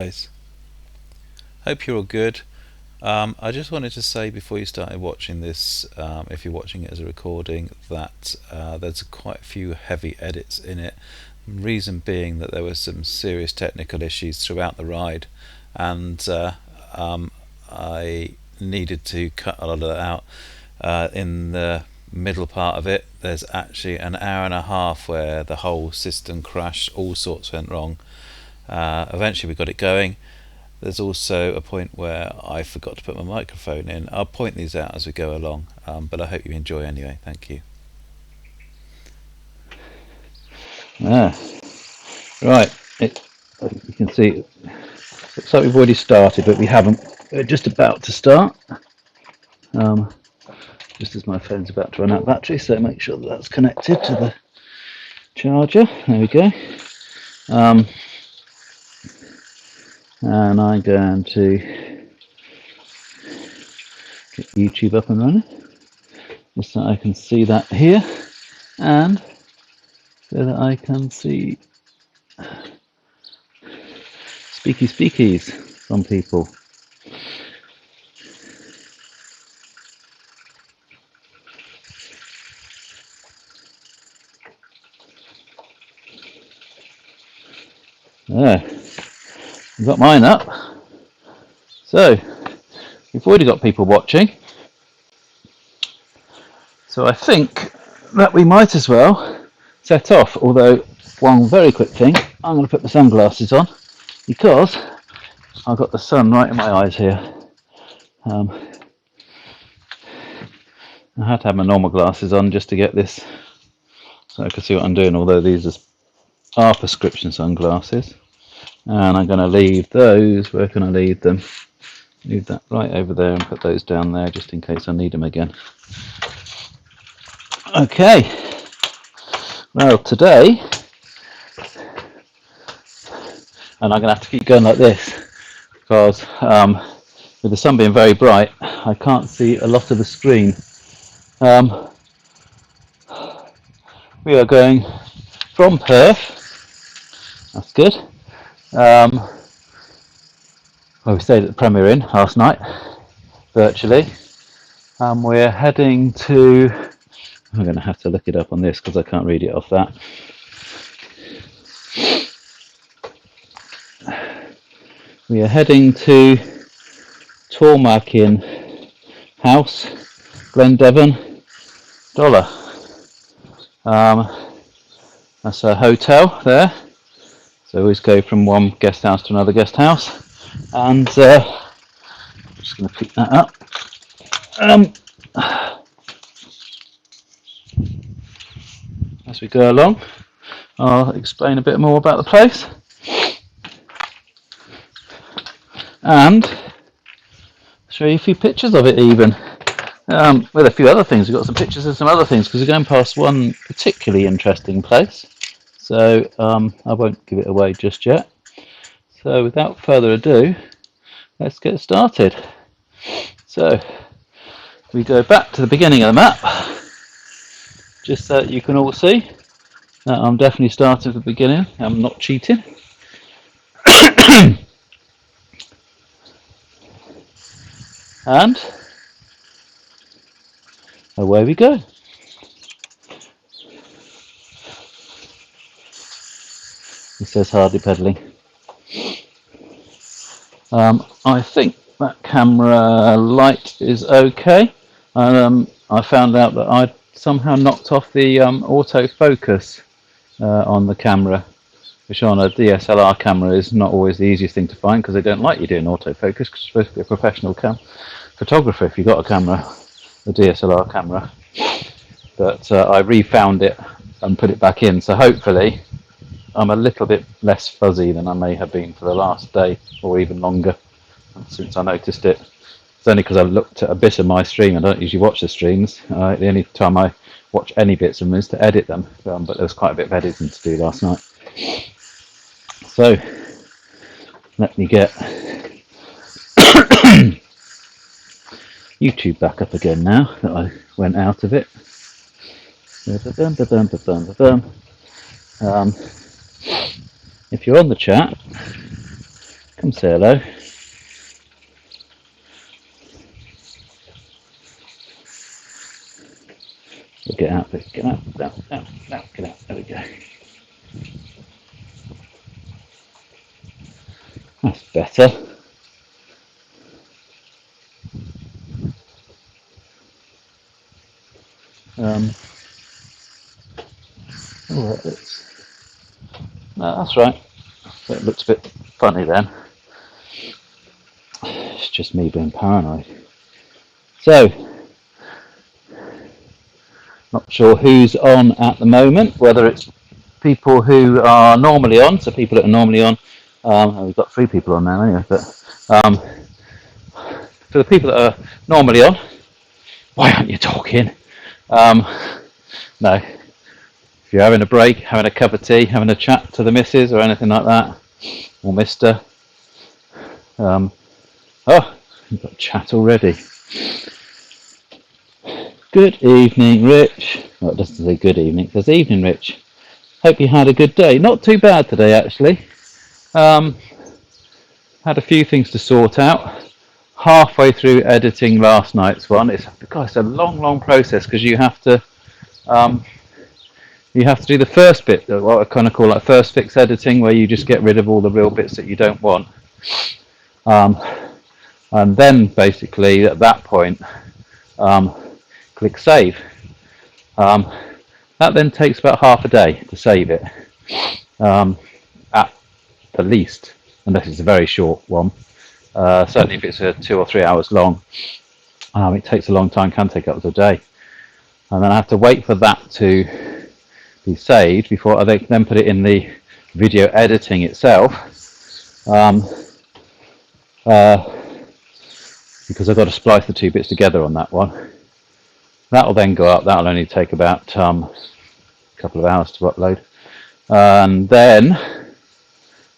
Guys, hope you're all good. I just wanted to say before you started watching this, if you're watching it as a recording, that there's quite a few heavy edits in it. Reason being that there were some serious technical issues throughout the ride, and I needed to cut a lot of that out. In the middle part of it, there's actually an hour and a half where the whole system crashed, all sorts went wrong. Eventually we got it going. There's also a point where I forgot to put my microphone in. I'll point these out as we go along, but I hope you enjoy anyway. Thank you. Right, you can see it looks like we've already started, but we haven't. We're just about to start, just as my phone's about to run out of battery, so make sure that that's connected to the charger. There we go. And I'm going to get YouTube up and running, just so I can see that here, and so that I can see speakies from people. There, I've got mine up. So, we've already got people watching. So I think that we might as well set off, although one very quick thing, I'm going to put the sunglasses on because I've got the sun right in my eyes here. I had to have my normal glasses on just to get this so I can see what I'm doing, although these are prescription sunglasses. And I'm going to leave those, where can I leave them? Leave that right over there and put those down there just in case I need them again. Okay, well today, and I'm going to have to keep going like this because with the sun being very bright I can't see a lot of the screen. We are going from Perth, that's good. Well, we stayed at the Premier Inn last night, virtually. We're heading to, I'm going to have to look it up on this because I can't read it off that. We are heading to Tormaukin House, Glendevon, Dollar. That's a hotel there. So we always go from one guest house to another guest house. And I'm just going to pick that up. As we go along, I'll explain a bit more about the place. And show you a few pictures of it even. With a few other things, we've got some pictures of some other things because we're going past one particularly interesting place. So I won't give it away just yet. So without further ado, let's get started. So we go back to the beginning of the map, just so that you can all see that I'm definitely starting at the beginning. I'm not cheating. And away we go. It says hardly pedaling. I think that camera light is okay. I found out that I somehow knocked off the autofocus on the camera, which on a DSLR camera is not always the easiest thing to find because they don't like you doing autofocus because you're supposed to be a professional photographer if you've got a camera, a DSLR camera. But I refound it and put it back in, so hopefully I'm a little bit less fuzzy than I may have been for the last day or even longer since I noticed it. It's only because I've looked at a bit of my stream. I don't usually watch the streams. The only time I watch any bits of them is to edit them, but there was quite a bit of editing to do last night. So let me get YouTube back up again now that I went out of it. If you're on the chat, Come say hello. We'll get out, get out, get out, get out. There we go. That's better. No, that's right. It looks a bit funny then. It's just me being paranoid. So, not sure who's on at the moment, whether it's people who are normally on, so people that are normally on. We've got 3 people on now anyway, but for the people that are normally on, why aren't you talking? No. If you're having a break, having a cup of tea, having a chat to the missus or anything like that, or mister. Oh, you've got chat already. Good evening, Rich. Well, it doesn't say good evening, it says evening, Rich. Hope you had a good day. Not too bad today, actually. Had a few things to sort out. Halfway through editing last night's one. It's a long process because you have to do the first bit, what I kind of call like first fix editing, where you just get rid of all the real bits that you don't want. And then basically at that point, click save. That then takes about half a day to save it, at the least, unless it's a very short one. Certainly if it's 2 or 3 hours long, it takes a long time, can take up to a day. And then I have to wait for that to be saved before I then put it in the video editing itself, because I've got to splice the 2 bits together on that one. That'll then go up. That'll only take about a couple of hours to upload, and then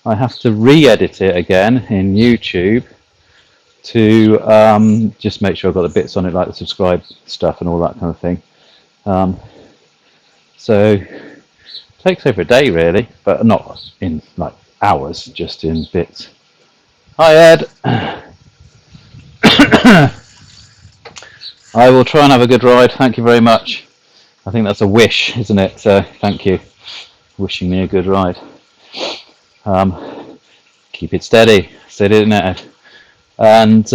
I have to re-edit it again in YouTube to just make sure I've got the bits on it, like the subscribe stuff and all that kind of thing. So it takes over a day really, but not in like hours, just in bits. Hi Ed. I will try and have a good ride, thank you very much. I think that's a wish, isn't it? So thank you for wishing me a good ride. Keep it steady, isn't it, Ed? And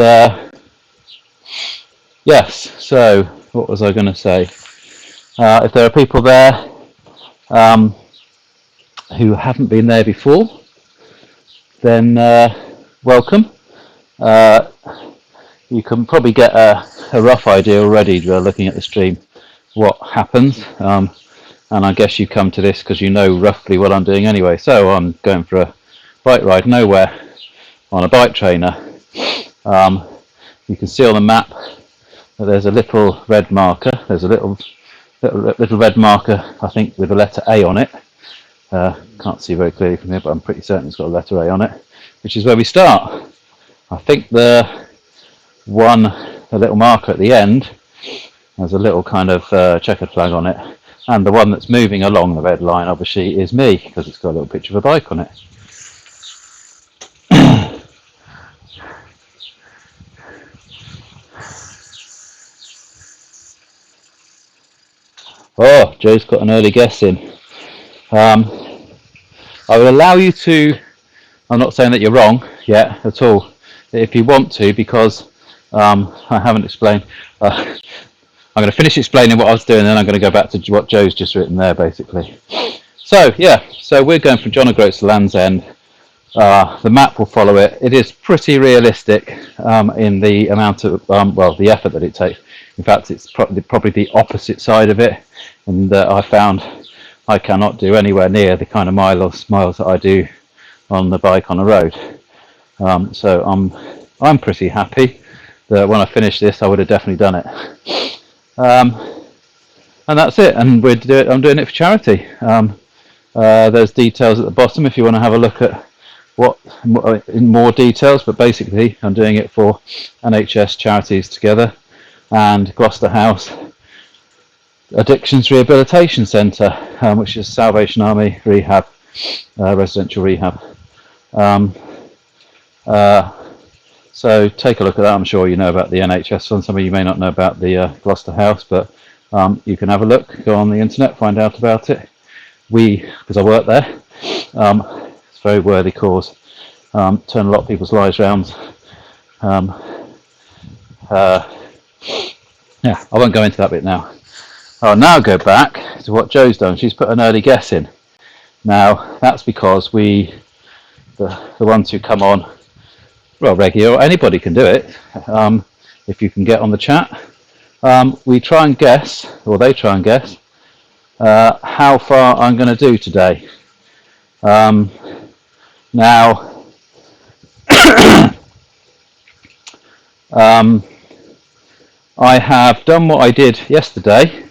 yes, so what was I going to say? If there are people there who haven't been there before, then welcome. You can probably get a rough idea already looking at the stream what happens, and I guess you come to this because you know roughly what I'm doing anyway. So I'm going for a bike ride nowhere on a bike trainer. You can see on the map that there's a little red marker. There's a little red marker, I think, with the letter A on it. Can't see very clearly from here, but I'm pretty certain it's got a letter A on it, which is where we start. I think the little marker at the end has a little kind of checkered flag on it, and the one that's moving along the red line obviously is me, because it's got a little picture of a bike on it. Oh, Joe's got an early guess in. I will allow you to, I'm not saying that you're wrong yet at all, if you want to, because I haven't explained. I'm going to finish explaining what I was doing, and then I'm going to go back to what Joe's just written there, basically. So, yeah, so we're going from John O'Groats to Land's End. The map will follow it. It is pretty realistic in the amount of, the effort that it takes. In fact, it's probably the opposite side of it, and I found I cannot do anywhere near the kind of miles that I do on the bike on the road. So I'm pretty happy that when I finish this, I would have definitely done it. And that's it. And I'm doing it for charity. There's details at the bottom if you want to have a look at what in more details. But basically, I'm doing it for NHS Charities Together and Gloucester House Addictions Rehabilitation Centre, which is Salvation Army Rehab, residential rehab. So take a look at that. I'm sure you know about the NHS one. Some of you may not know about the Gloucester House, but you can have a look, go on the internet, find out about it. Because I work there, it's a very worthy cause. Turn a lot of people's lives around. Yeah, I won't go into that bit now. I'll now go back to what Joe's done. She's put an early guess in. Now, that's because the ones who come on, well, regular, or anybody can do it, if you can get on the chat. We try and guess, or they try and guess, how far I'm going to do today. Now, I have done what I did yesterday,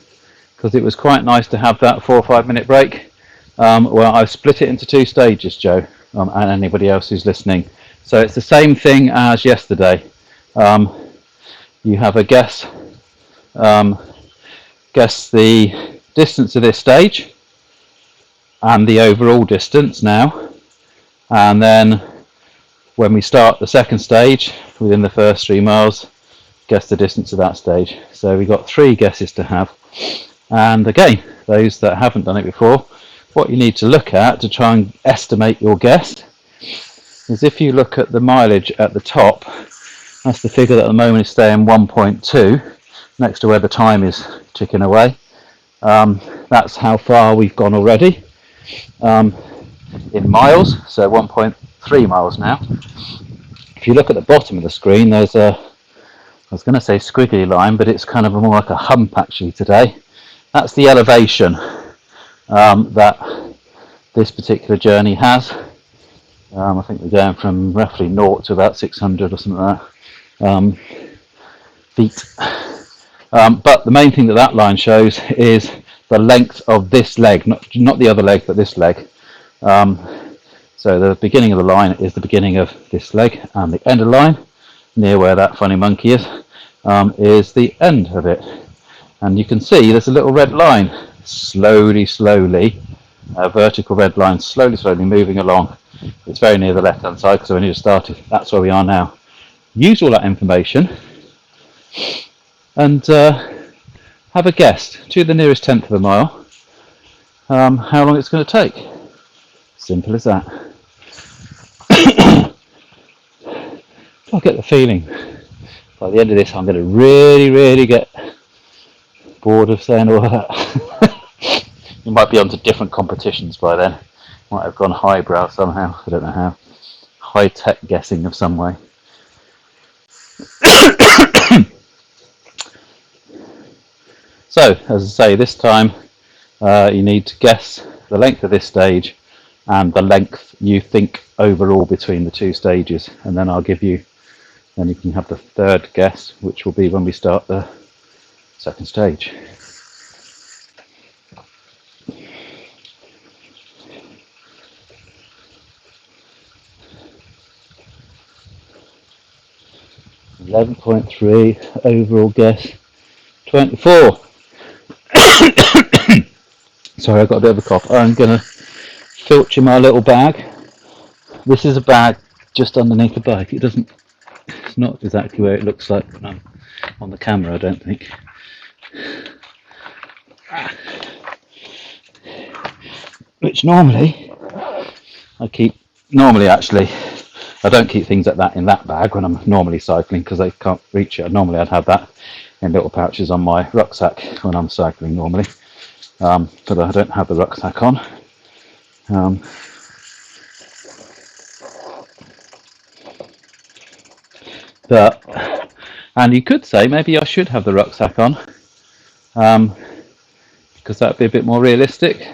because it was quite nice to have that 4 or 5 minute break. Well, I've split it into 2 stages, Joe, and anybody else who's listening. So it's the same thing as yesterday. You have a guess the distance of this stage and the overall distance now, and then when we start the second stage within the first 3 miles, guess the distance of that stage. So we've got 3 guesses to have, and again, those that haven't done it before, what you need to look at to try and estimate your guess is, if you look at the mileage at the top, that's the figure that at the moment is staying 1.2 next to where the time is ticking away. That's how far we've gone already in miles, so 1.3 miles now. If you look at the bottom of the screen, there's I was going to say squiggly line, but it's kind of more like a hump actually today. That's the elevation that this particular journey has. I think we're going from roughly 0 to about 600 or something like that feet. But the main thing that line shows is the length of this leg, not the other leg, but this leg. So the beginning of the line is the beginning of this leg, and the end of the line, near where that funny monkey is the end of it. And you can see there's a little red line, slowly, a vertical red line, slowly moving along. It's very near the left-hand side because I only just started. That's where we are now. Use all that information and have a guess to the nearest tenth of a mile how long it's going to take. Simple as that. I get the feeling by the end of this I'm going to really get bored of saying all that. You might be onto different competitions by then. Might have gone highbrow somehow. I don't know how. High-tech guessing of some way. So, as I say, this time you need to guess the length of this stage and the length you think overall between the 2 stages, and then I'll give you, then you can have the third guess, which will be when we start the second stage. $11.3 overall guess. 24. Sorry, I've got a bit of a cough. I'm going to filch in my little bag. This is a bag just underneath the bike. It's not exactly where it looks like when I'm on the camera, I don't think. Which normally actually I don't keep things like that in that bag when I'm normally cycling, because they can't reach it. Normally I'd have that in little pouches on my rucksack when I'm cycling normally, but I don't have the rucksack on. And you could say maybe I should have the rucksack on, because that would be a bit more realistic.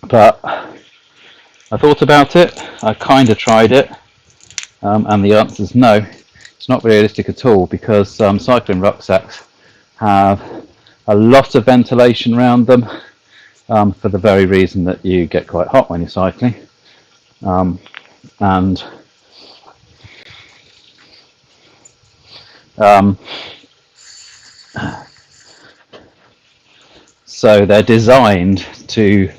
But I thought about it, I kind of tried it, and the answer is no. It's not realistic at all, because cycling rucksacks have a lot of ventilation around them, for the very reason that you get quite hot when you're cycling. So they're designed to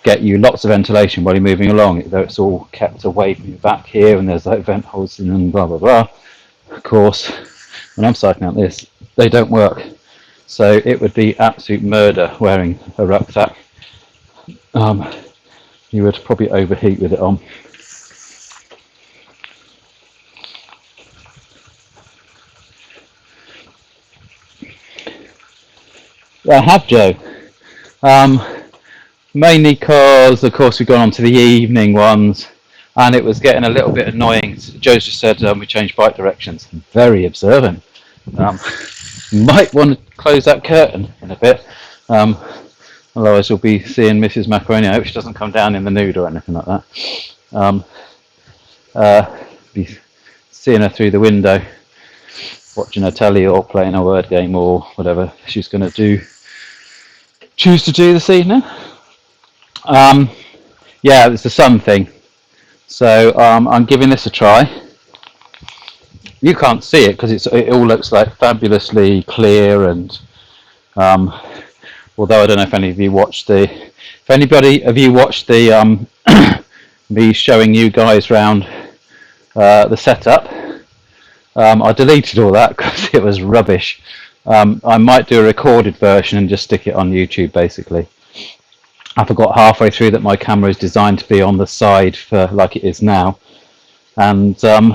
get you lots of ventilation while you're moving along, though it's all kept away from your back here, and there's like vent holes and blah blah blah. Of course, when I'm cycling out this, they don't work. So it would be absolute murder wearing a rucksack. You would probably overheat with it on. I have, Joe. Mainly because, of course, we've gone on to the evening ones, and it was getting a little bit annoying. Joe's just said we changed bike directions. Very observant. Might want to close that curtain in a bit. Otherwise, you'll be seeing Mrs. Macaroni. I hope she doesn't come down in the nude or anything like that. Be seeing her through the window, watching her telly or playing a word game or whatever she's going to choose to do this evening. Yeah, it's the sun thing. So I'm giving this a try. You can't see it because it all looks like fabulously clear, and although I don't know if any of you watched if anybody of you watched the me showing you guys around the setup, I deleted all that because it was rubbish. I might do a recorded version and just stick it on YouTube basically. I forgot halfway through that my camera is designed to be on the side for like it is now, and what am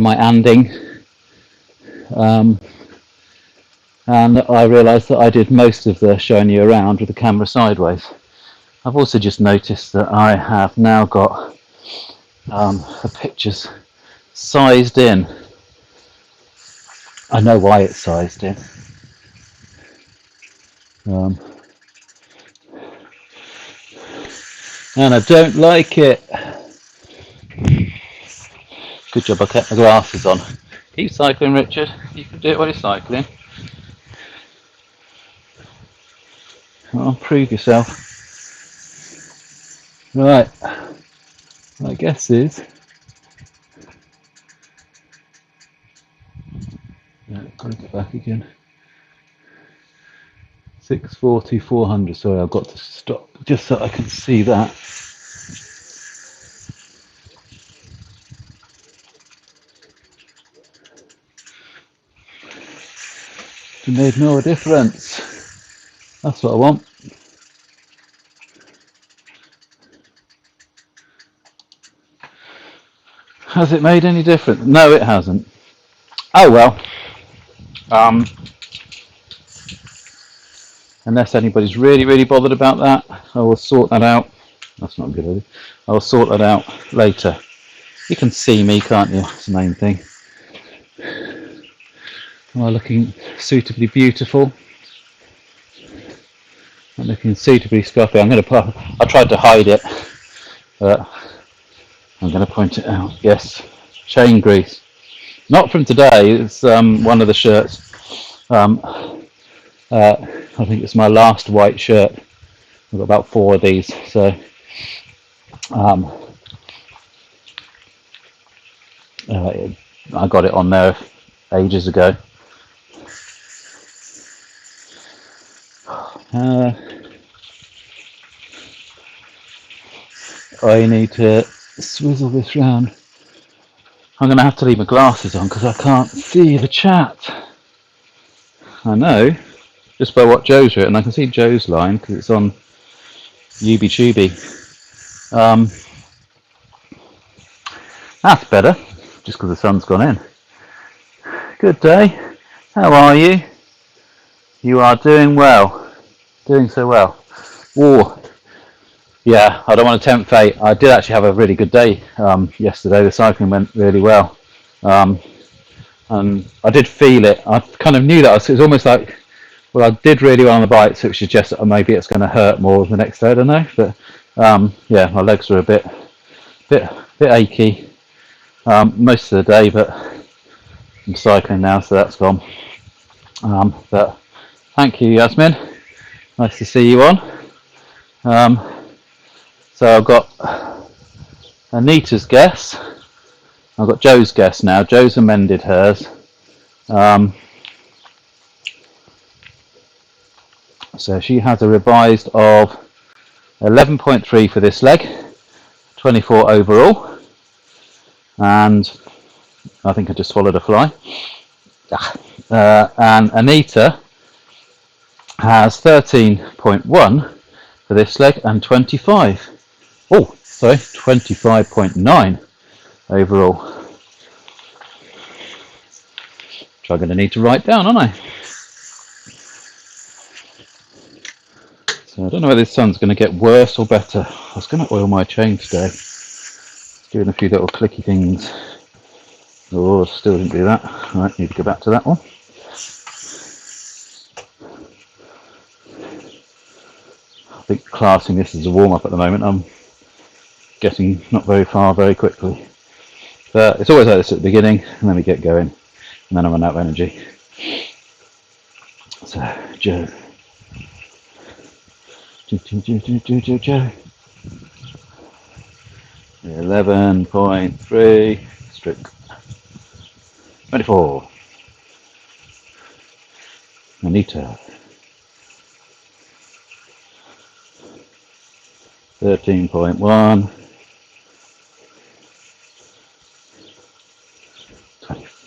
I anding? And I realised that I did most of the showing you around with the camera sideways. I've also just noticed that I have now got the pictures sized in. I know why it's sized in. And I don't like it. Good job I kept my glasses on. Keep cycling, Richard. You can do it while you're cycling. Well, prove yourself. Right. My guess is. Yeah, gotta get back again. 640, 400. Sorry, I've got to stop just so I can see that. It made no difference. That's what I want. Has it made any difference? No, it hasn't. Oh well. Unless anybody's really bothered about that, I will sort that out. That's not good, is it? I will sort that out later. You can see me, can't you? That's the main thing. Am I looking suitably beautiful? I'm looking suitably scruffy. I tried to hide it, but I'm going to point it out. Yes, chain grease. Not from today. It's one of the shirts. I think it's my last white shirt. I've got about 4 of these, so I got it on there ages ago. I need to swizzle this round. I'm going to have to leave my glasses on because I can't see the chat. I know, just by what Joe's written. I can see Joe's line because it's on UbiTubi. That's better, just because the sun's gone in. Good day. How are you? You are doing well. Doing so well. Oh, yeah, I don't want to tempt fate. I did actually have a really good day yesterday. The cycling went really well. And I did feel it. I kind of knew that. It was almost like, well, I did really well on the bike, so it was just maybe it's going to hurt more the next day. I don't know, but yeah, my legs were a bit achy most of the day, but I'm cycling now, so that's gone. But thank you, Yasmin. Nice to see you on. So I've got Anita's guess. I've got Joe's guess now. Joe's amended hers. So she has a revised of 11.3 for this leg, 24 overall, and I think I just swallowed a fly. And Anita has 13.1 for this leg and 25. Oh, sorry, 25.9 overall. Which I'm going to need to write down, aren't I? So I don't know whether this sun's going to get worse or better. I was going to oil my chain today. Doing a few little clicky things. Oh, still didn't do that. Right, need to go back to that one. I think classing this as a warm-up at the moment, I'm getting not very far very quickly. But it's always like this at the beginning, and then we get going, and then I run out of energy. So, Joe. Joe. 11.3 stroke 24. Anita. 13.1.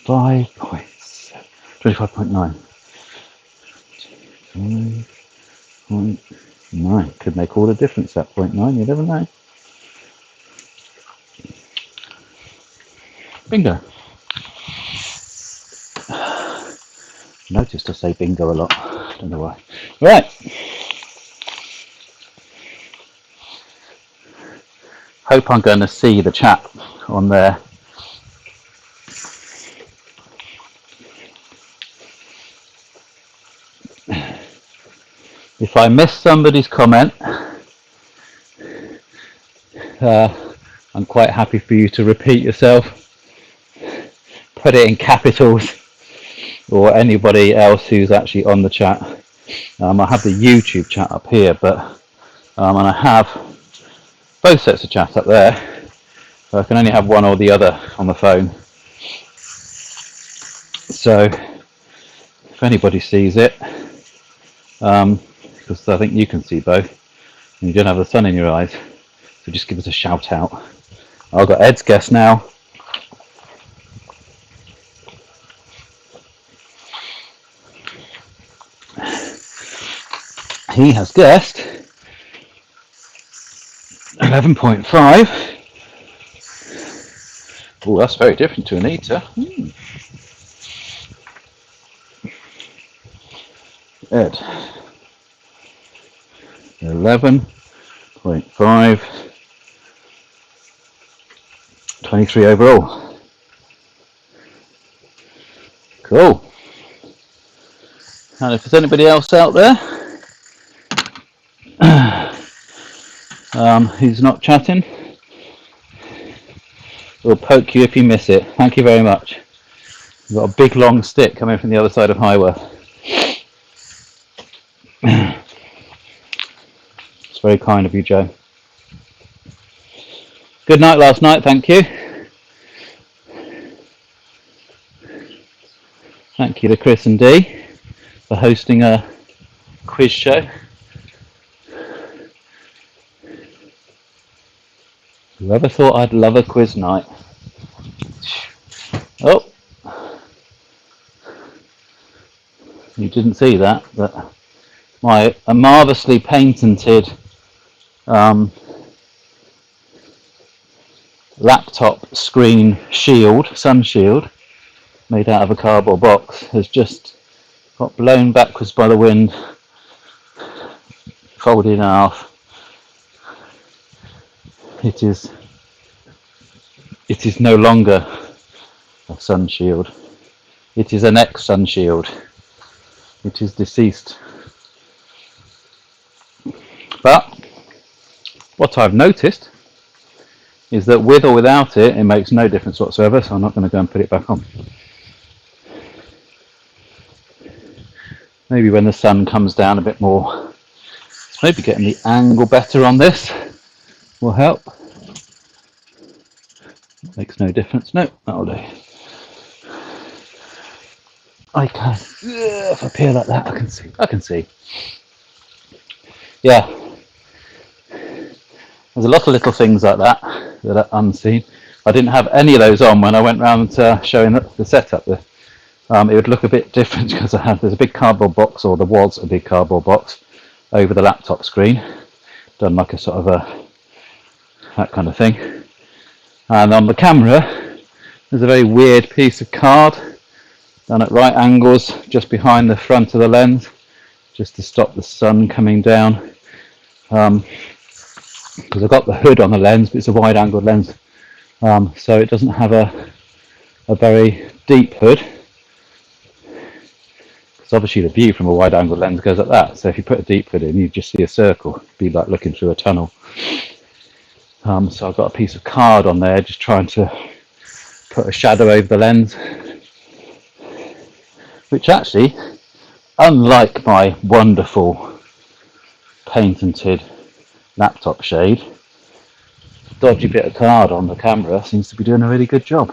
25.9. 25.9. Could make all the difference, that 0.9, you never know. Bingo. Noticed I say bingo a lot. Don't know why. Right. Hope I'm going to see the chat on there. If I miss somebody's comment, I'm quite happy for you to repeat yourself. Put it in capitals, or anybody else who's actually on the chat. I have the YouTube chat up here, but and I have both sets of chat up there. So I can only have one or the other on the phone. So if anybody sees it, because I think you can see both, and you don't have the sun in your eyes, so just give us a shout out. I've got Ed's guess now. He has guessed 11.5. Oh, that's very different to Anita. Ed. 11.5. 23 overall. Cool. And if there's anybody else out there who's not chatting, we'll poke you if you miss it. Thank you very much. We've got a big long stick coming from the other side of Highworth. It's very kind of you, Joe. Good night last night, thank you. Thank you to Chris and Dee for hosting a quiz show. Whoever thought I'd love a quiz night? Oh, you didn't see that, but a marvellously patented laptop screen shield, sun shield, made out of a cardboard box, has just got blown backwards by the wind, folded in half. It is no longer a sun shield. It is an ex-sun shield. It is deceased. But what I've noticed is that with or without it, it makes no difference whatsoever, so I'm not going to go and put it back on. Maybe when the sun comes down a bit more, maybe getting the angle better on this will help. Makes no difference. No, that'll do. I can. If I peer like that, I can see. I can see. Yeah. There's a lot of little things like that that are unseen. I didn't have any of those on when I went round showing the setup. It would look a bit different because there's a big cardboard box, or there was a big cardboard box over the laptop screen, done like a sort of that kind of thing. And on the camera, there's a very weird piece of card done at right angles just behind the front of the lens, just to stop the sun coming down. Because I've got the hood on the lens, but it's a wide-angled lens, so it doesn't have a very deep hood. Because obviously the view from a wide-angled lens goes like that. So if you put a deep hood in, you just see a circle. It'd be like looking through a tunnel. So I've got a piece of card on there, just trying to put a shadow over the lens, which actually, unlike my wonderful patented laptop shade, the dodgy bit of card on the camera seems to be doing a really good job.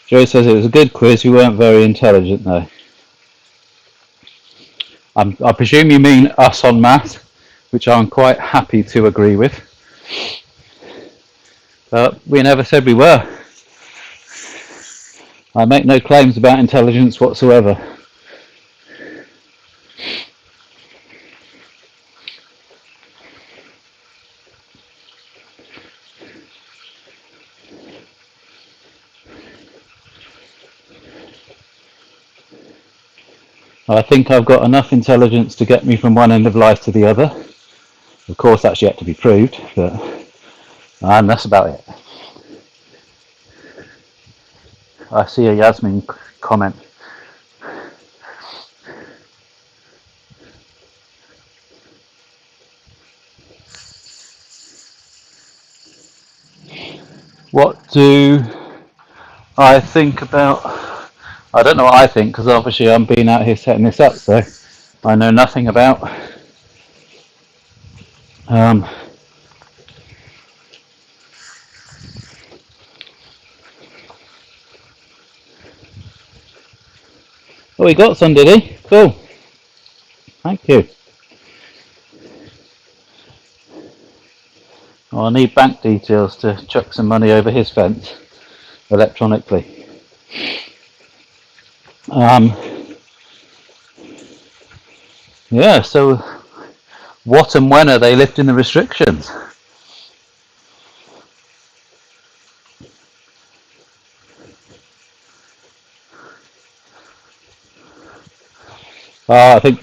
Joe says it was a good quiz, we weren't very intelligent though. I presume you mean us on maths, which I'm quite happy to agree with. But we never said we were. I make no claims about intelligence whatsoever. I think I've got enough intelligence to get me from one end of life to the other. Of course, that's yet to be proved, and that's about it. I see a Yasmin comment. What do I think about? I don't know what I think, because obviously I'm being out here setting this up, so I know nothing about oh, he got some, did he? Cool. Thank you. Well, I need bank details to chuck some money over his fence electronically. Yeah, so what and when are they lifting the restrictions? I think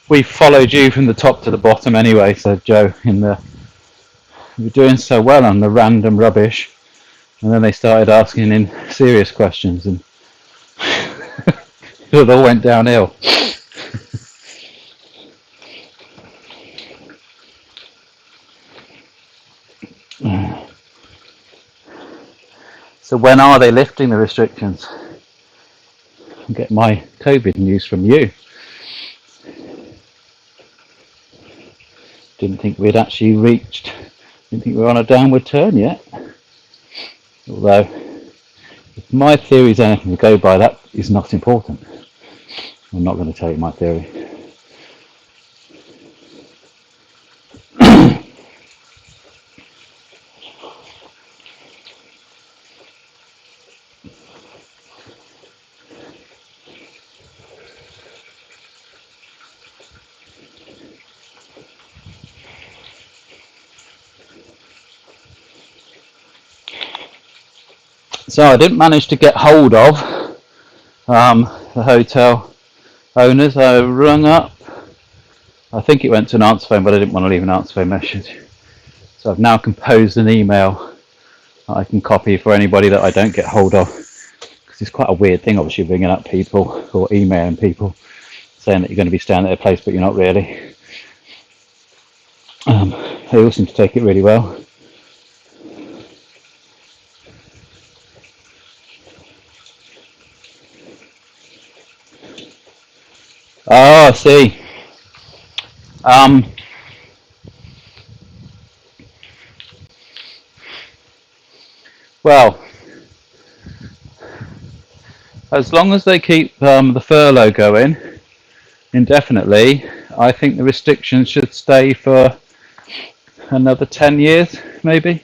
we followed you from the top to the bottom anyway, so Joe, you were doing so well on the random rubbish, and then they started asking in serious questions, and it all went downhill. So when are they lifting the restrictions? I'll get my COVID news from you. Didn't think we'd actually reached, didn't think we were on a downward turn yet. Although, if my theory is anything to go by, that is not important. I'm not going to tell you my theory. So I didn't manage to get hold of the hotel owners. I rung up. I think it went to an answer phone, but I didn't want to leave an answer phone message. So I've now composed an email that I can copy for anybody that I don't get hold of. Because it's quite a weird thing, obviously, ringing up people or emailing people saying that you're going to be staying at their place, but you're not really. They all seem to take it really well. Oh, I see. Um, well, as long as they keep the furlough going indefinitely, I think the restrictions should stay for another 10 years, maybe.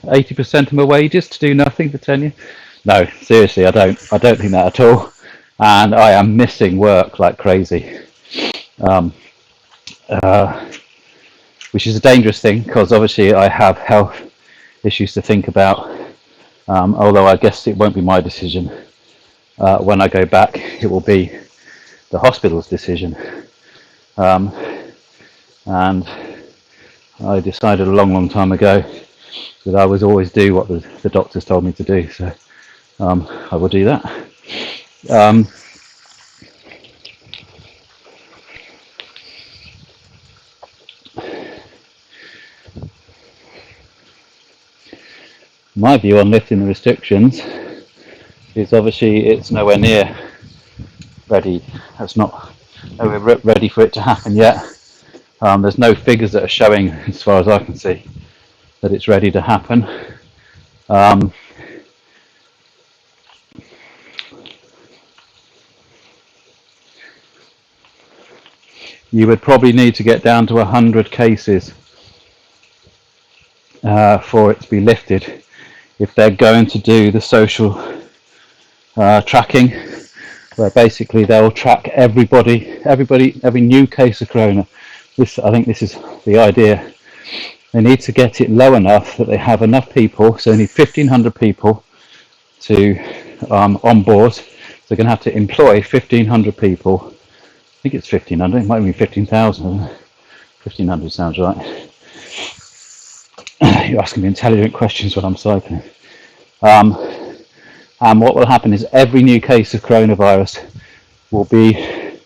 80% of my wages to do nothing for 10 years. No, seriously, I don't think that at all. And I am missing work like crazy. Um, uh, which is a dangerous thing because obviously I have health issues to think about. Although I guess it won't be my decision. When I go back, it will be the hospital's decision. Um, and I decided a long, long time ago that I would always do what the doctors told me to do. So I will do that. Um, my view on lifting the restrictions is obviously it's nowhere near ready. It's not nowhere ready for it to happen yet. There's no figures that are showing, as far as I can see, that it's ready to happen. Um, you would probably need to get down to 100 cases for it to be lifted if they're going to do the social tracking, where basically they'll track every new case of corona. I think this is the idea. They need to get it low enough that they have enough people, so they need 1,500 people to on board. So they're going to have to employ 1,500 people. I think it's 1,500, it might be 15,000. 1,500 sounds right. You're asking me intelligent questions when I'm cycling. And what will happen is every new case of coronavirus will be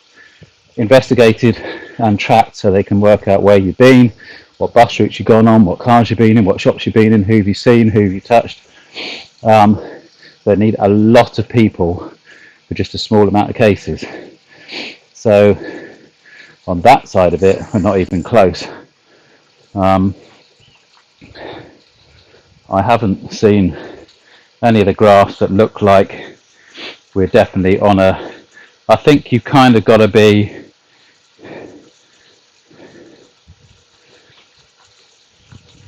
investigated and tracked so they can work out where you've been, what bus routes you've gone on, what cars you've been in, what shops you've been in, who have you seen, who have you touched. They need a lot of people for just a small amount of cases. So on that side of it, we're not even close. I haven't seen any of the graphs that look like we're definitely on a... I think you've kind of got to be...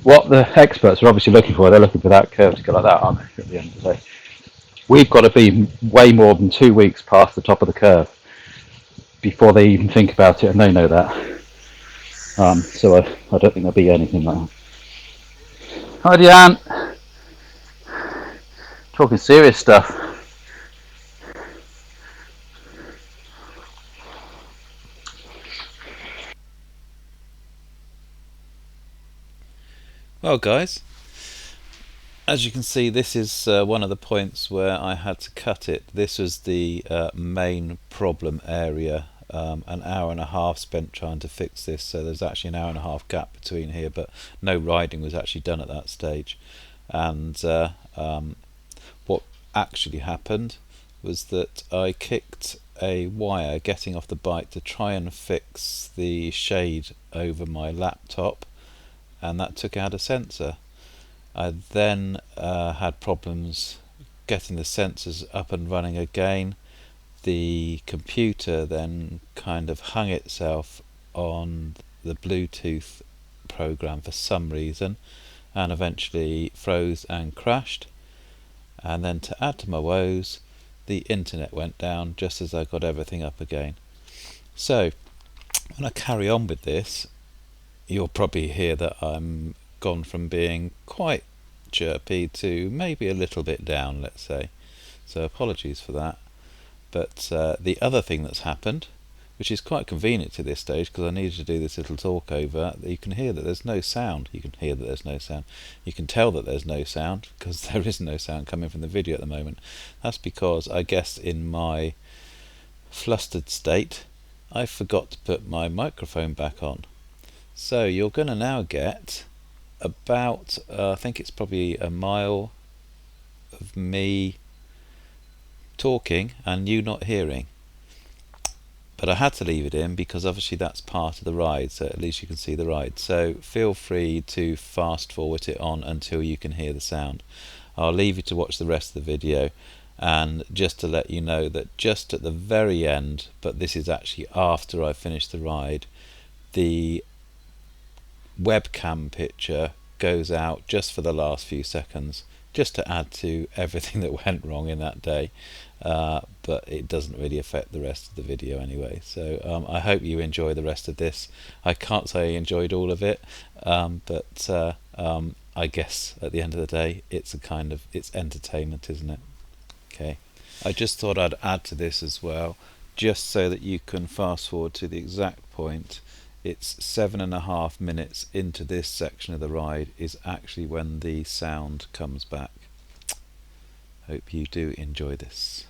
What the experts are obviously looking for, they're looking for that curve to go like that, aren't they, at the end of the day? We've got to be way more than 2 weeks past the top of the curve before they even think about it, and they know that. So I don't think there'll be anything like that. Hi, Deanne. Talking serious stuff. Well, guys, as you can see, this is one of the points where I had to cut it. This was the main problem area. An hour and a half spent trying to fix this, so there's actually an hour and a half gap between here, but no riding was actually done at that stage. And what actually happened was that I kicked a wire getting off the bike to try and fix the shade over my laptop, and that took out a sensor. I then had problems getting the sensors up and running again. The computer then kind of hung itself on the Bluetooth program for some reason and eventually froze and crashed. And then to add to my woes, the internet went down just as I got everything up again. So when I carry on with this, you'll probably hear that I'm gone from being quite chirpy to maybe a little bit down, let's say. So apologies for that. But the other thing that's happened, which is quite convenient to this stage because I needed to do this little talk over, you can hear that there's no sound. You can hear that there's no sound. You can tell that there's no sound because there is no sound coming from the video at the moment. That's because I guess in my flustered state I forgot to put my microphone back on. So you're going to now get about, I think it's probably a mile of me talking and you not hearing. But I had to leave it in because obviously that's part of the ride, so at least you can see the ride. So feel free to fast forward it on until you can hear the sound. I'll leave you to watch the rest of the video, and just to let you know that just at the very end, but this is actually after I finished the ride, the webcam picture goes out just for the last few seconds, just to add to everything that went wrong in that day, but it doesn't really affect the rest of the video anyway. So I hope you enjoy the rest of this. I can't say I enjoyed all of it, but I guess at the end of the day it's it's entertainment, isn't it? Okay, I just thought I'd add to this as well, just so that you can fast forward to the exact point. It's 7.5 minutes into this section of the ride is actually when the sound comes back. Hope you do enjoy this.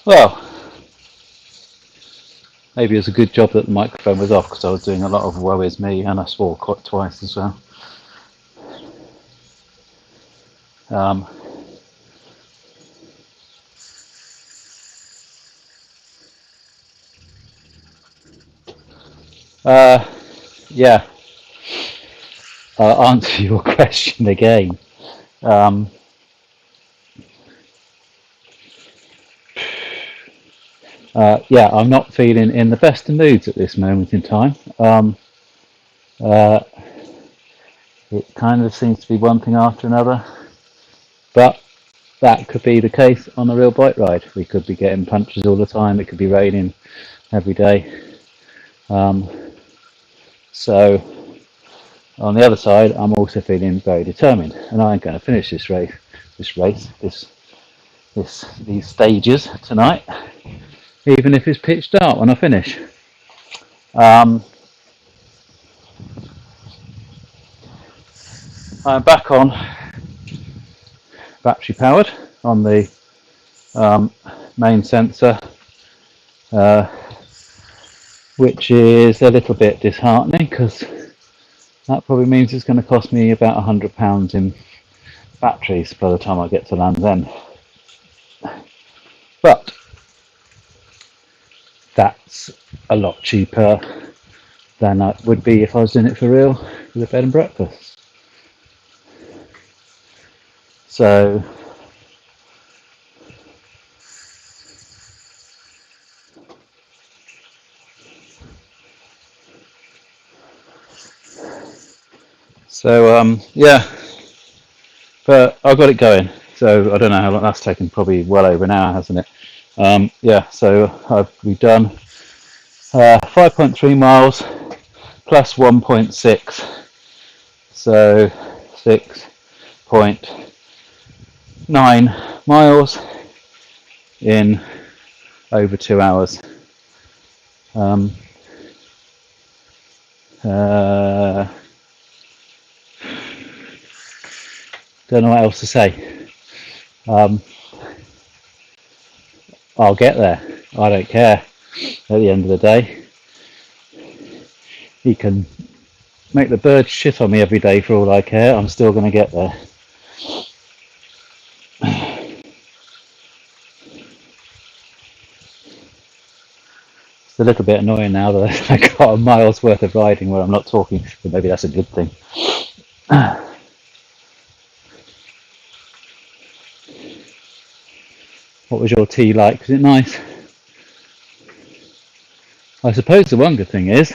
Well, maybe it's a good job that the microphone was off, because I was doing a lot of woe is me, and I swore quite twice as well. Um, yeah, I'll answer your question again. Um, yeah, I'm not feeling in the best of moods at this moment in time. Uh, it kind of seems to be one thing after another, but that could be the case on a real bike ride. We could be getting punches all the time. It could be raining every day. So on the other side, I'm also feeling very determined, and I'm going to finish these stages tonight, even if it's pitch dark when I finish. I'm back on battery powered on the main sensor, which is a little bit disheartening, because that probably means it's going to cost me about £100 in batteries by the time I get to Land's End. But that's a lot cheaper than it would be if I was doing it for real with a bed and breakfast. So yeah, but I've got it going. So I don't know how long that's taken. Probably well over an hour, hasn't it? Yeah. So we've done 5.3 miles plus 1.6, so 6.9 miles in over 2 hours. Don't know what else to say. I'll get there. I don't care. At the end of the day, you can make the birds shit on me every day for all I care. I'm still going to get there. It's a little bit annoying now that I got a mile's worth of riding where I'm not talking, but maybe that's a good thing. What was your tea like? Was it nice? I suppose the one good thing is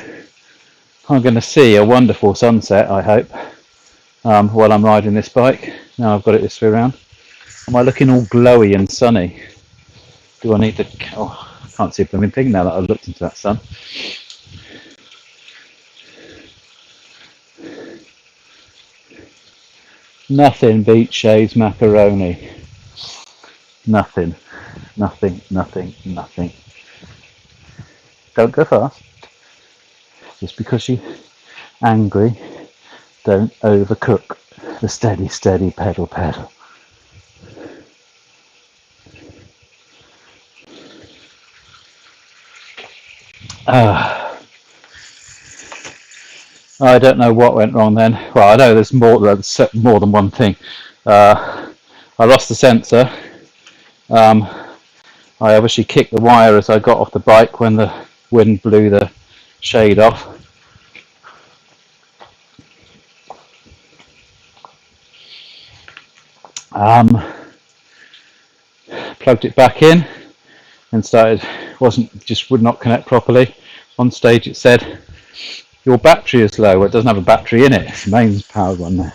I'm going to see a wonderful sunset, I hope, while I'm riding this bike. Now I've got it this way around. Am I looking all glowy and sunny? Do I need to... Oh, I can't see a blooming thing now that I've looked into that sun. Nothing beats Shay's macaroni. Nothing. Nothing, nothing, nothing. Don't go fast. Just because you're angry, don't overcook the steady, steady pedal, pedal. I don't know what went wrong then. Well, I know there's more than one thing. I lost the sensor. I obviously kicked the wire as I got off the bike when the wind blew the shade off. Plugged it back in and would not connect properly. On stage it said, your battery is low. Well, it doesn't have a battery in it. It's a mains powered one there.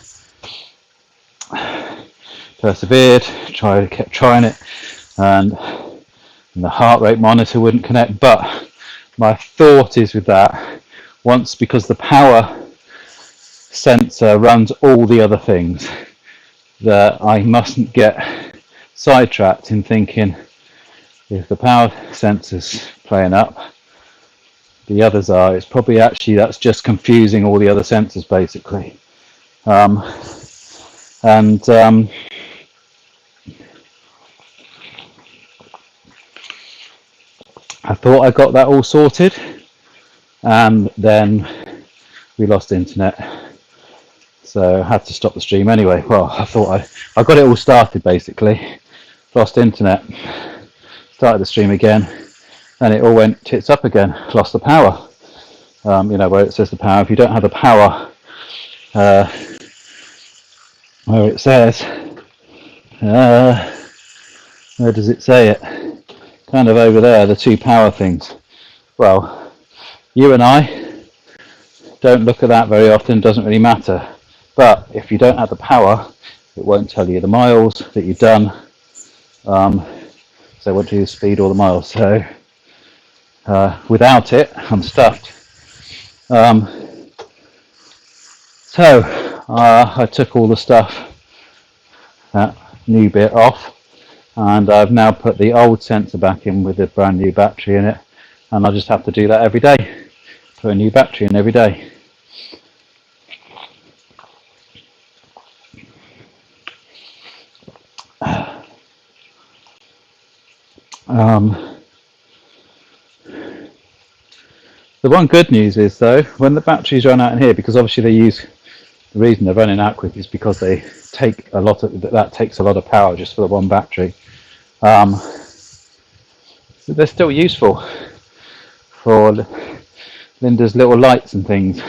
Persevered, kept trying it, and the heart rate monitor wouldn't connect. But my thought is with that, because the power sensor runs all the other things, that I mustn't get sidetracked in thinking if the power sensor's playing up, the others are. It's probably actually that's just confusing all the other sensors basically. I thought I got that all sorted, and then we lost internet, so I had to stop the stream anyway. Well, I got it all started basically, lost internet, started the stream again, and it all went tits up again, lost the power. Where it says the power, if you don't have the power, where it says, where does it say it? Kind of over there, the two power things. Well, you and I don't look at that very often, doesn't really matter. But if you don't have the power, it won't tell you the miles that you've done. So what do you speed all the miles? So without it, I'm stuffed. I took all the stuff, that new bit off, and I've now put the old sensor back in with a brand new battery in it, and I just have to do that every day, put a new battery in every day. The one good news is though, when the batteries run out in here, because obviously the reason they're running out quick is because they take that takes a lot of power just for the one battery. They're still useful for Linda's little lights and things.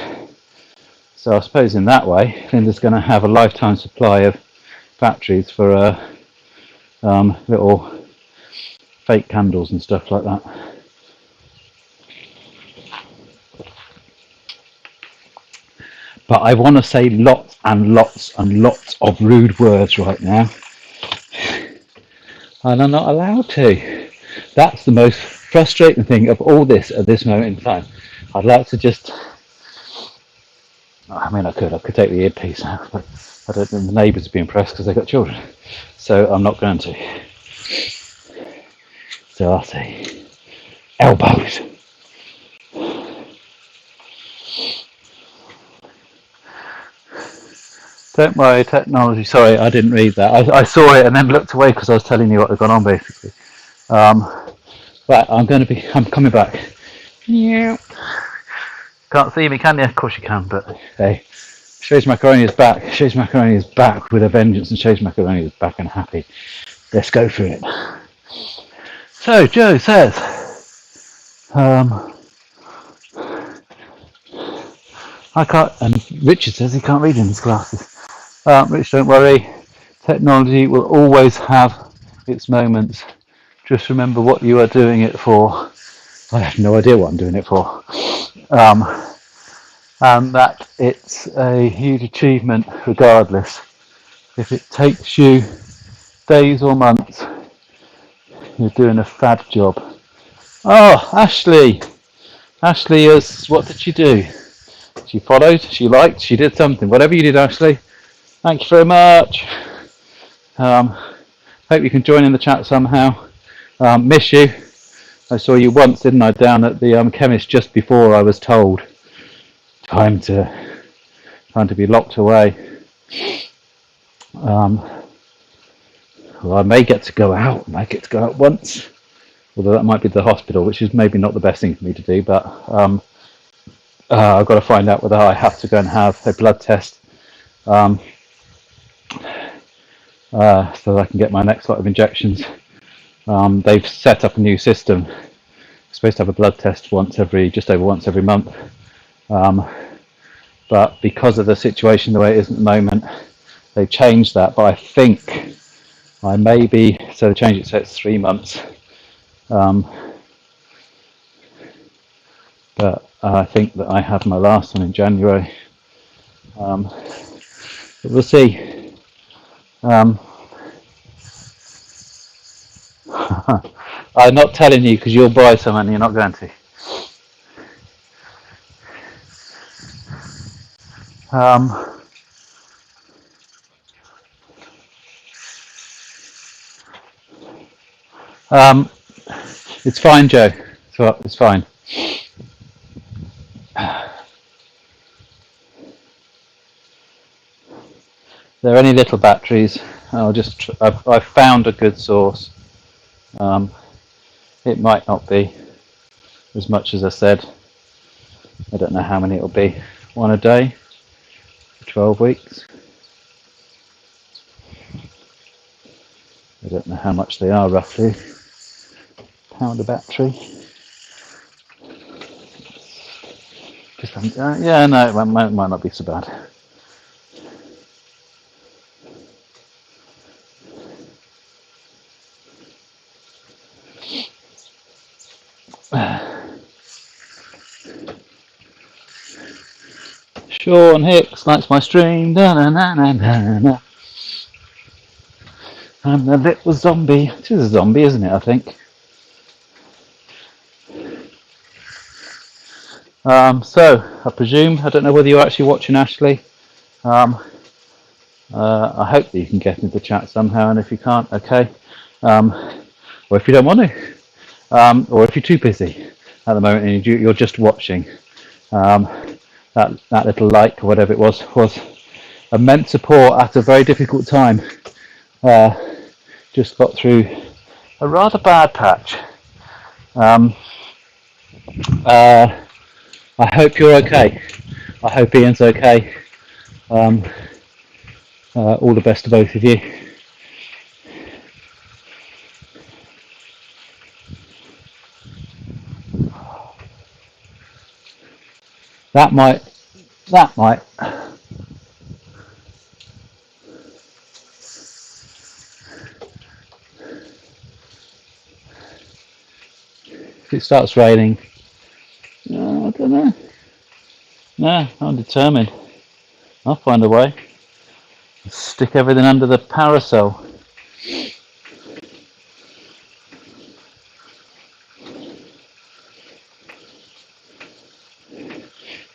So I suppose in that way, Linda's going to have a lifetime supply of batteries for little fake candles and stuff like that. But I want to say lots and lots and lots of rude words right now, and I'm not allowed to. That's the most frustrating thing of all this at this moment in time. I'd like to just, I could take the earpiece out, but I don't think the neighbours would be impressed because they've got children. So I'm not going to. So I'll say, elbows. Don't worry, technology. Sorry, I didn't read that. I saw it and then looked away because I was telling you what had gone on, basically. Right, I'm coming back. Yeah. Can't see me, can you? Of course you can, but hey, Shay's Macaroni is back. Shay's Macaroni is back with a vengeance, and Shay's Macaroni is back and happy. Let's go for it. So Joe says, I can't, and Richard says he can't read in his glasses. Rich, don't worry. Technology will always have its moments. Just remember what you are doing it for. I have no idea what I'm doing it for. And that it's a huge achievement regardless. If it takes you days or months, you're doing a fab job. Oh, Ashley! Ashley what did she do? She followed, she liked, she did something. Whatever you did, Ashley, thank you very much. Hope you can join in the chat somehow. Miss you. I saw you once, didn't I, down at the chemist just before I was told. Time to be locked away. Well, I may get to go out. I might get to go out once. Although that might be the hospital, which is maybe not the best thing for me to do. But I've got to find out whether I have to go and have a blood test. So that I can get my next lot of injections. They've set up a new system. You're supposed to have a blood test just over once every month. But because of the situation the way it is at the moment, they've changed that. But I think I may be, so they changed it so it's 3 months. But I think that I have my last one in January. But we'll see. I'm not telling you because you'll buy some and you're not going to. It's fine, Joe. It's fine. They're only little batteries. I've found a good source. It might not be. as much as I said. I don't know how many it'll be. One a day for 12 weeks. I don't know how much they are roughly. Pound a battery. Yeah, no, it might not be so bad. Sean Hicks likes my stream. Da, na, na, na, na, na. I'm a little zombie. It is a zombie, isn't it, I think? So, I presume, I don't know whether you're actually watching, Ashley. I hope that you can get into the chat somehow, and if you can't, okay. Or if you don't want to. Or if you're too busy at the moment and you're just watching. That little like, or whatever it was immense support at a very difficult time. Just got through a rather bad patch. I hope you're okay. I hope Ian's okay. All the best to both of you. That might. If it starts raining, I don't know. No, I'm determined. I'll find a way. Stick everything under the parasol.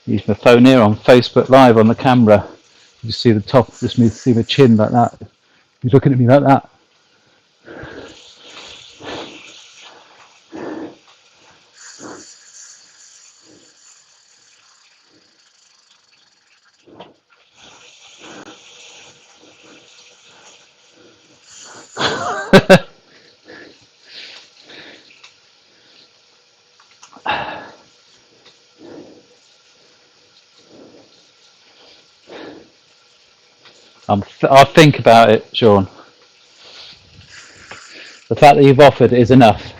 Use my phone here on Facebook Live on the camera. You just see the top, just see my chin like that. You're looking at me like that. I'll think about it, Sean. The fact that you've offered is enough.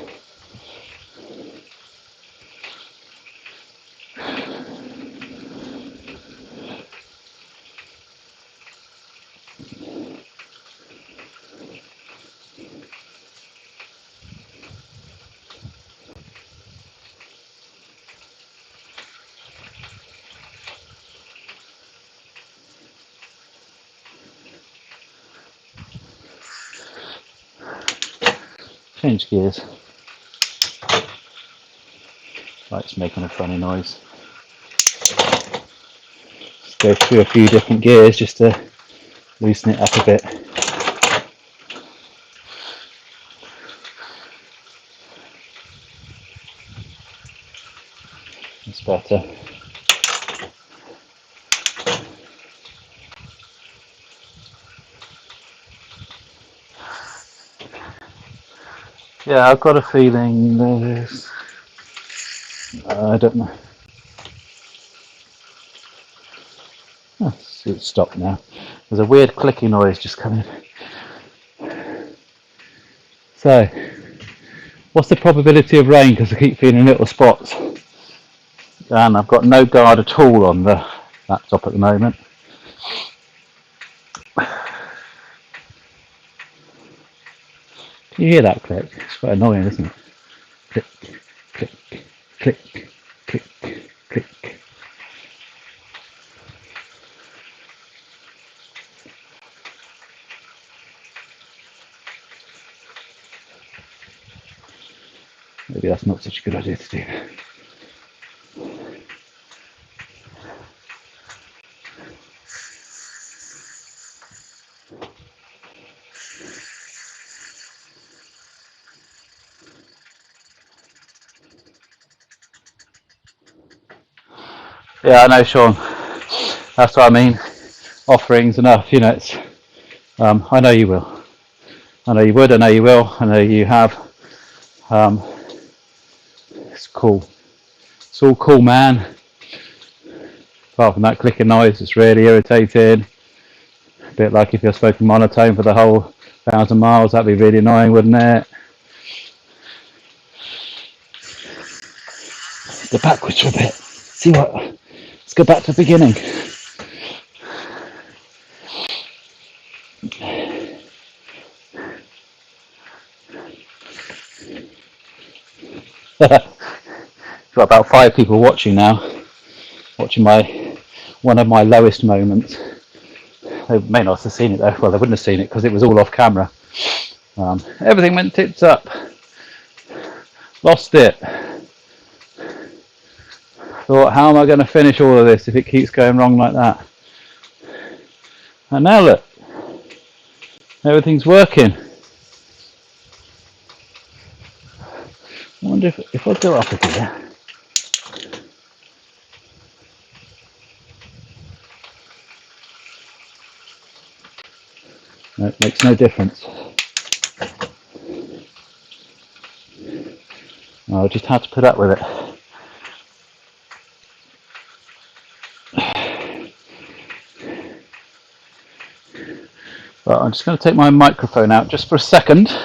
Change gears. Light's making a funny noise. Let's go through a few different gears just to loosen it up a bit. That's better. Yeah, I've got a feeling there's... I don't know. Oh, it's stopped now. There's a weird clicking noise just coming. So, what's the probability of rain? Because I keep feeling little spots. And I've got no guard at all on the laptop at the moment. Can you hear that click? It's quite annoying, isn't it? Click, click, click, click, click. Maybe that's not such a good idea to do. Yeah, I know, Sean. That's what I mean. Offerings enough, you know. It's. I know you will. I know you would. I know you will. I know you have. It's cool. It's all cool, man. Apart from that clicking noise, it's really irritating. A bit like if you're spoken monotone for the whole 1,000 miles, that'd be really annoying, wouldn't it? Go backwards for a bit. See what? Let's go back to the beginning. Got about 5 people watching now, watching one of my lowest moments. They may not have seen it though. Well, they wouldn't have seen it because it was all off camera. Everything went tits up. Lost it. Thought, how am I going to finish all of this if it keeps going wrong like that? And now look, everything's working. I wonder if I go up a gear. No, it makes no difference. I'll just have to put up with it. But I'm just going to take my microphone out just for a second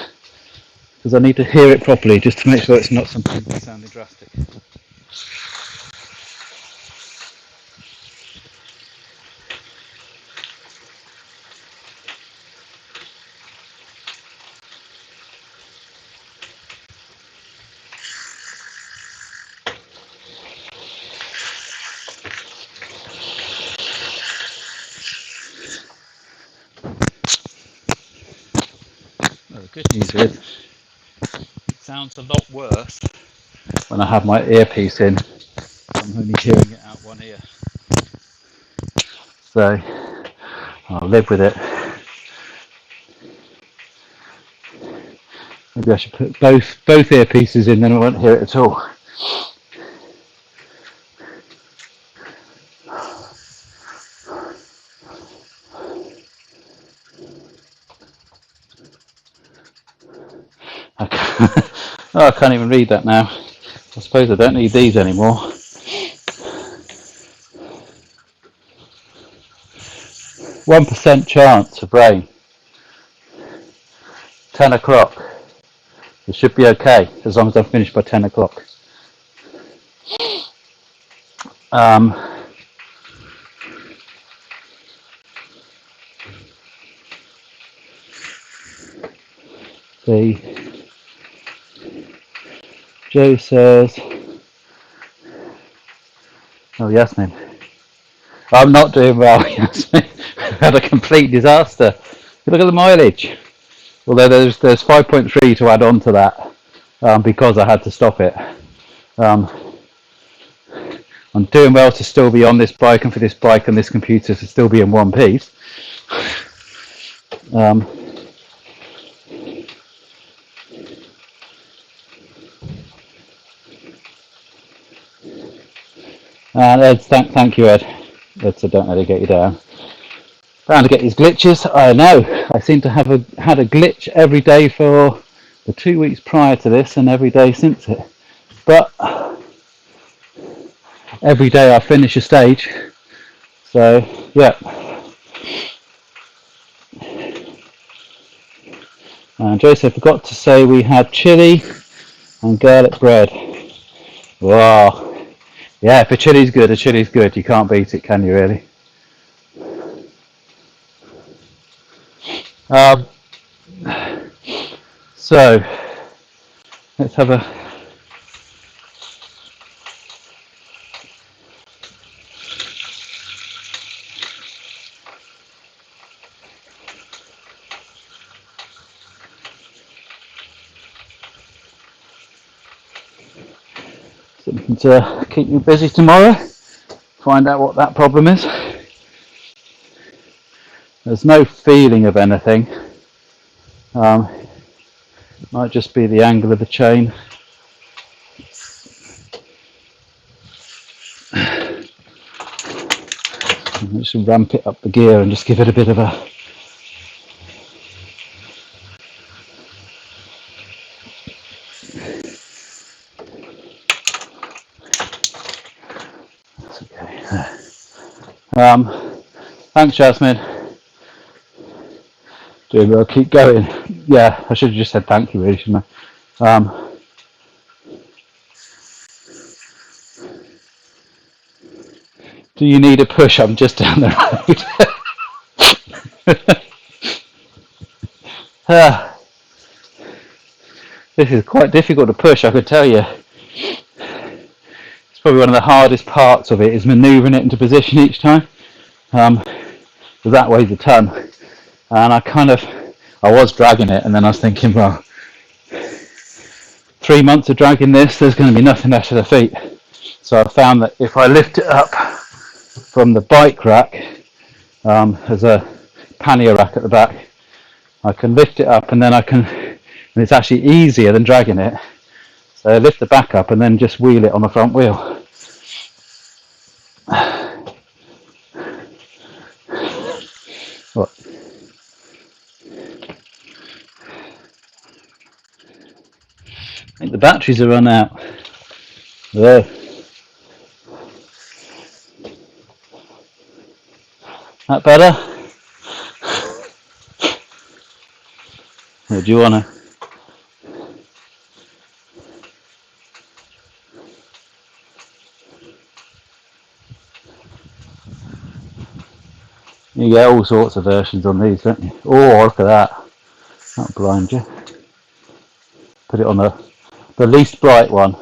because I need to hear it properly just to make sure it's not something that's sounding drastic. Well, the good news is it sounds a lot worse when I have my earpiece in. I'm only hearing it out one ear. So I'll live with it. Maybe I should put both earpieces in, then I won't hear it at all. I can't even read that now. I suppose I don't need these anymore. 1% chance of rain. 10 o'clock. It should be okay as long as I'm finished by 10 o'clock. See, Joe says, oh Yasmin, I'm not doing well. Yasmin, had a complete disaster. Look at the mileage. Although there's 5.3 to add on to that because I had to stop it. I'm doing well to still be on this bike and for this bike and this computer to still be in one piece. And Ed, thank you, Ed. Ed said, don't let it get you down. Bound to get these glitches. I know. I seem to have had a glitch every day for the 2 weeks prior to this and every day since it. But every day I finish a stage. So, yeah. And Joseph forgot to say we had chili and garlic bread. Wow. Yeah, if a chili's good, a chili's good. You can't beat it, can you, really? So, let's have a... something to keep me busy tomorrow. Find out what that problem is. There's no feeling of anything. Might just be the angle of the chain. Just ramp it up the gear and just give it a bit of a... Thanks, Jasmine. We'll keep going. Yeah, I should have just said thank you, really, shouldn't I? Do you need a push? I'm just down the road. This is quite difficult to push, I could tell you. It's probably one of the hardest parts of it, is manoeuvring it into position each time. So that weighs a ton. And I was dragging it, and then I was thinking, well, 3 months of dragging this, there's going to be nothing left of the feet. So I found that if I lift it up from the bike rack, there's a pannier rack at the back, I can lift it up, and then and it's actually easier than dragging it. So I lift the back up and then just wheel it on the front wheel. What? I think the batteries are run out. There. That better? Or do you want to? You get all sorts of versions on these, don't you? Oh, look at that. That'll blind you. Put it on the least bright one.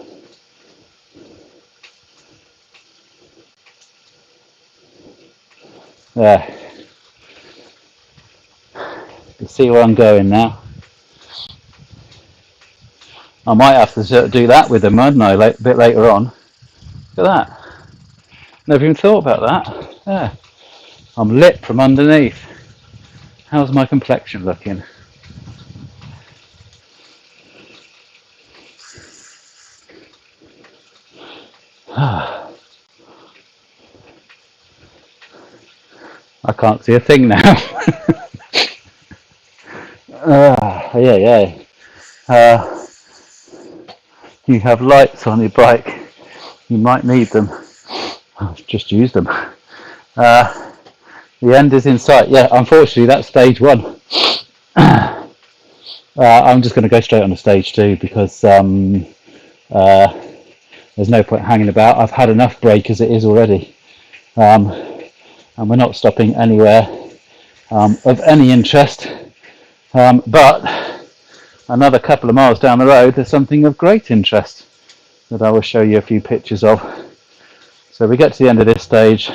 There. You see where I'm going now. I might have to do that with them, mightn't I, a bit later on. Look at that. Never even thought about that. Yeah. I'm lit from underneath. How's my complexion looking? I can't see a thing now. Yeah. You have lights on your bike. You might need them. I've just used them. The end is in sight. Yeah, unfortunately that's stage one. I'm just going to go straight on to stage two because there's no point hanging about. I've had enough break as it is already. And we're not stopping anywhere of any interest. But another couple of miles down the road, there's something of great interest that I will show you a few pictures of. So we get to the end of this stage,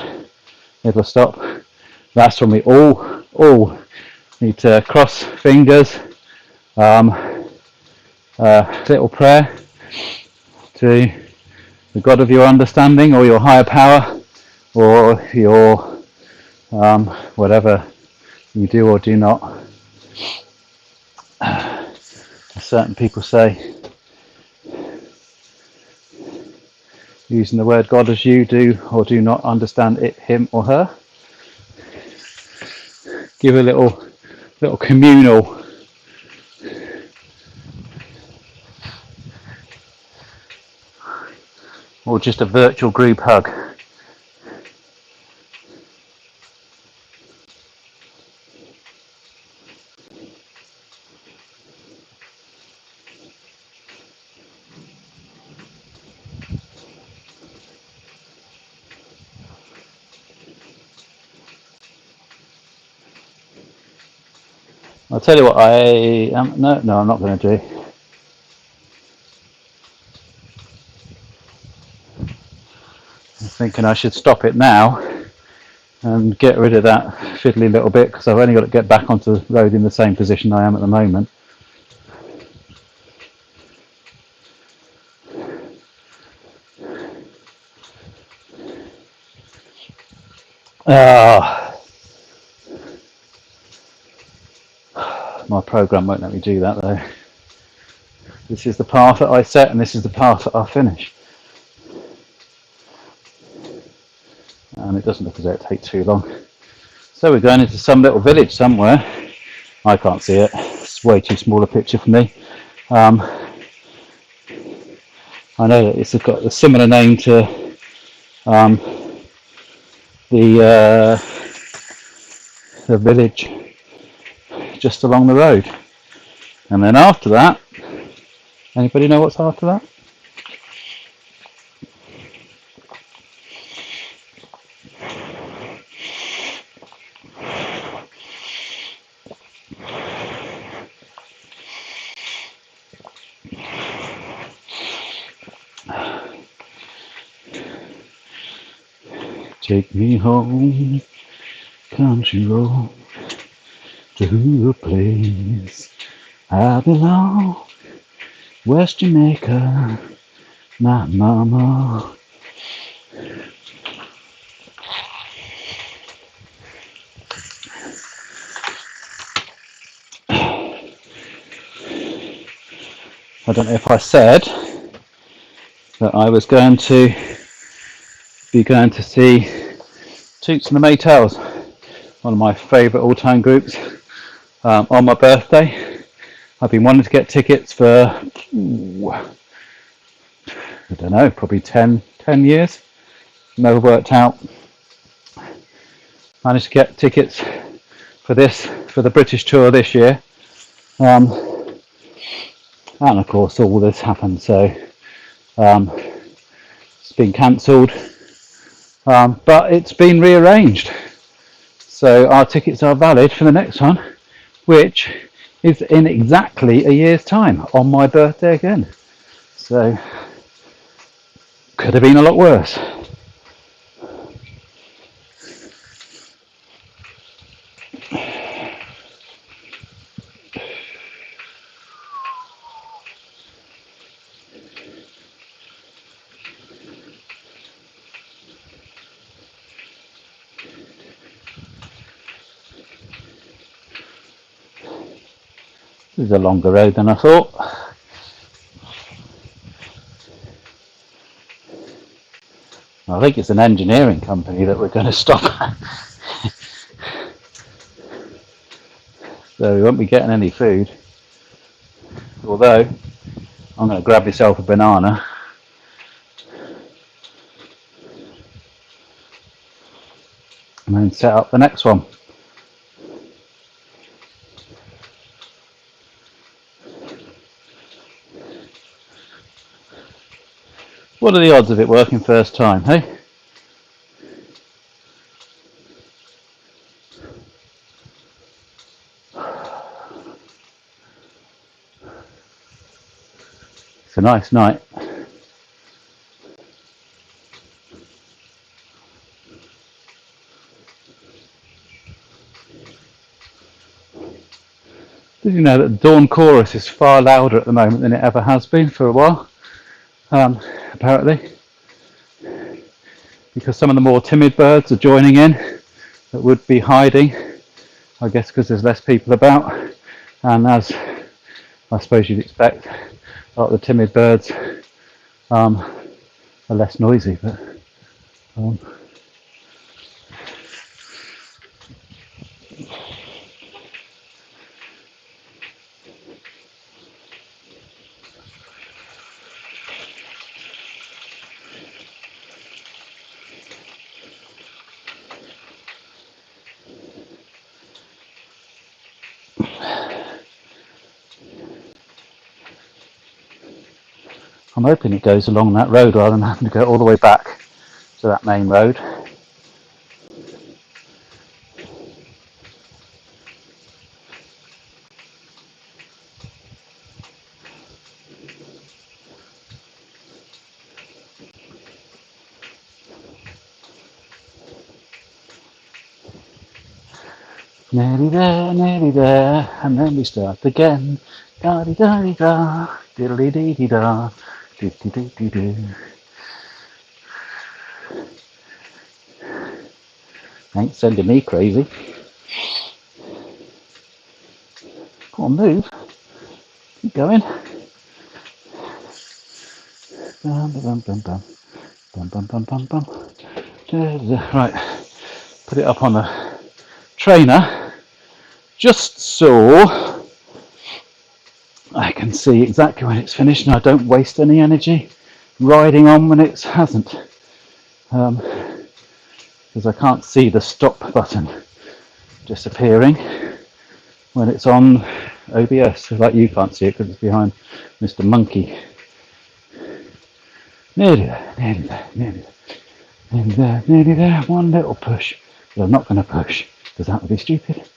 it'll stop. That's when we all need to cross fingers, little prayer to the God of your understanding or your higher power or your whatever you do or do not. Certain people say using the word God as you do or do not understand it, him or her. Give a little communal or just a virtual group hug. I'll tell you what I am. No, I'm not going to do. I'm thinking I should stop it now and get rid of that fiddly little bit because I've only got to get back onto the road in the same position I am at the moment. My program won't let me do that though. This is the path that I set and this is the path that I'll finish. And it doesn't look as though it takes too long. So we're going into some little village somewhere. I can't see it. It's way too small a picture for me. I know that it's got a similar name to the village just along the road. And then after that, anybody know what's after that? Take me home, country road, to a place I belong, West Jamaica, my mama. I don't know if I said that I was going to see Toots and the Maytals, one of my favourite all-time groups, on my birthday. I've been wanting to get tickets for, I don't know, probably 10 years. Never worked out. Managed to get tickets for the British tour this year. And of course all this happened, so it's been cancelled. But it's been rearranged. So our tickets are valid for the next one, which is in exactly a year's time, on my birthday again. So, could have been a lot worse. This is a longer road than I thought. I think it's an engineering company that we're going to stop at. So we won't be getting any food. Although, I'm going to grab myself a banana. And then set up the next one. What are the odds of it working first time, hey? It's a nice night. Did you know that the dawn chorus is far louder at the moment than it ever has been for a while? Apparently. Because some of the more timid birds are joining in that would be hiding, I guess because there's less people about, and as I suppose you'd expect, a lot of the timid birds are less noisy, but I'm hoping it goes along that road rather than having to go all the way back to that main road. Nearly there, and then we start again. Da-di-da-di-da, diddly-dee-dee-da, dee-dee-dee-dee-doo. Ain't sending me crazy. Come on, move. Keep going. Bum, bum, bum, bum. Bum, bum, bum, bum, bum. Right, put it up on the trainer, just so I can see exactly when it's finished and I don't waste any energy riding on when it hasn't. because I can't see the stop button disappearing when it's on OBS. Like you can't see it because it's behind Mr. Monkey. Nearly there, nearly there, nearly there, nearly there, nearly there. One little push. But I'm not going to push because that would be stupid.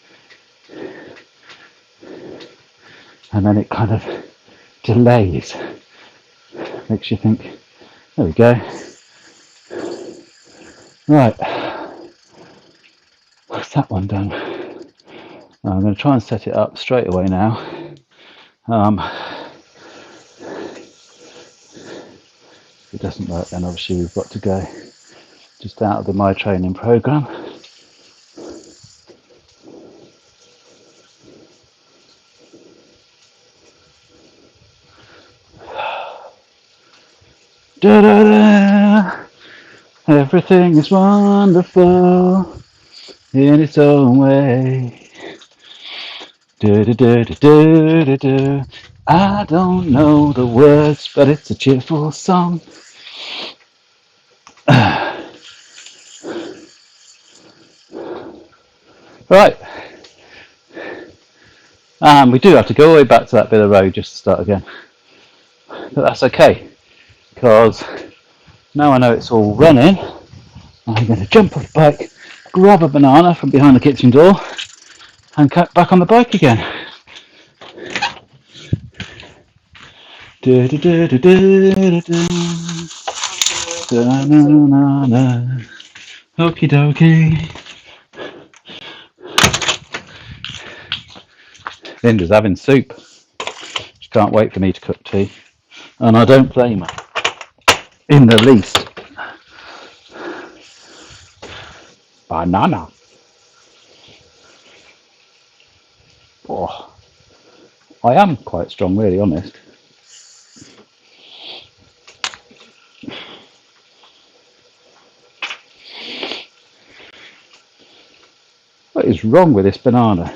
And then it kind of delays. Makes you think, there we go. Right. What's that one done? I'm going to try and set it up straight away now. If it doesn't work, then obviously we've got to go just out of the My Training program. Da da da! Everything is wonderful in its own way. Do do do do do do do. I don't know the words, but it's a cheerful song. Right. And we do have to go all the way back to that bit of road just to start again. But that's okay, because now I know it's all running, I'm going to jump off the bike, grab a banana from behind the kitchen door, and cut back on the bike again. Do do do do do do do. Da na na na. Okie dokie. Linda's having soup. She can't wait for me to cook tea, and I don't blame her in the least. Banana. Oh, I am quite strong, really honest. What is wrong with this banana?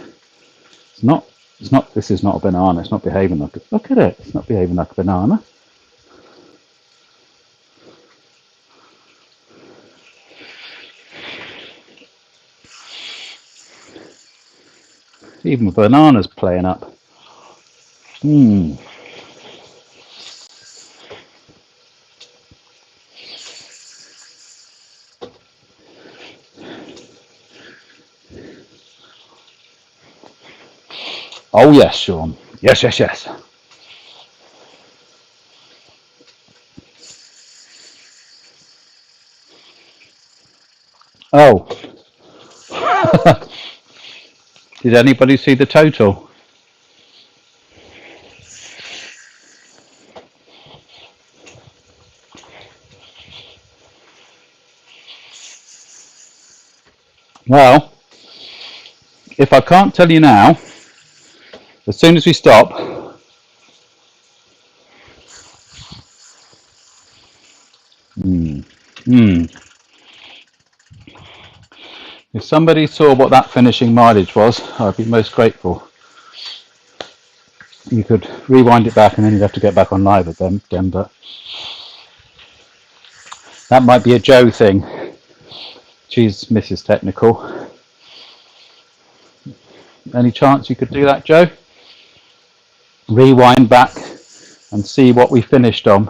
This is not a banana. It's not behaving like look at it. It's not behaving like a banana. Even the banana's playing up. Oh yes, Sean. Yes, yes, yes. Oh. Did anybody see the total? Well, if I can't tell you now, as soon as we stop, if somebody saw what that finishing mileage was, I'd be most grateful. You could rewind it back and then you'd have to get back on live again, but that might be a Joe thing. She's Mrs. Technical. Any chance you could do that, Joe? Rewind back and see what we finished on.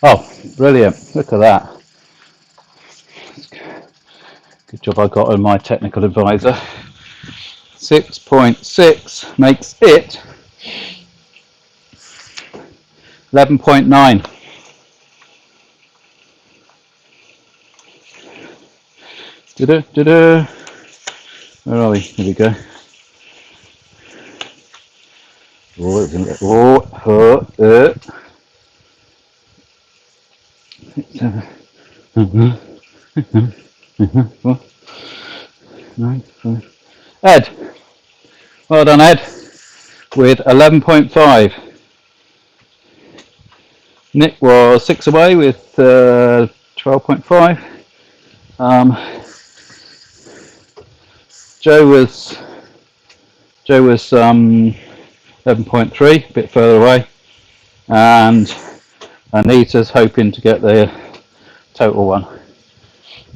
Oh, brilliant. Look at that. Good job I got on my technical advisor. 6.6 makes it 11.9. Where are we? Here we go. Ed, well done, Ed, with 11.5. Nick was 6 away with 12.5. Joe was 11.3, a bit further away, and Anita's hoping to get the total one.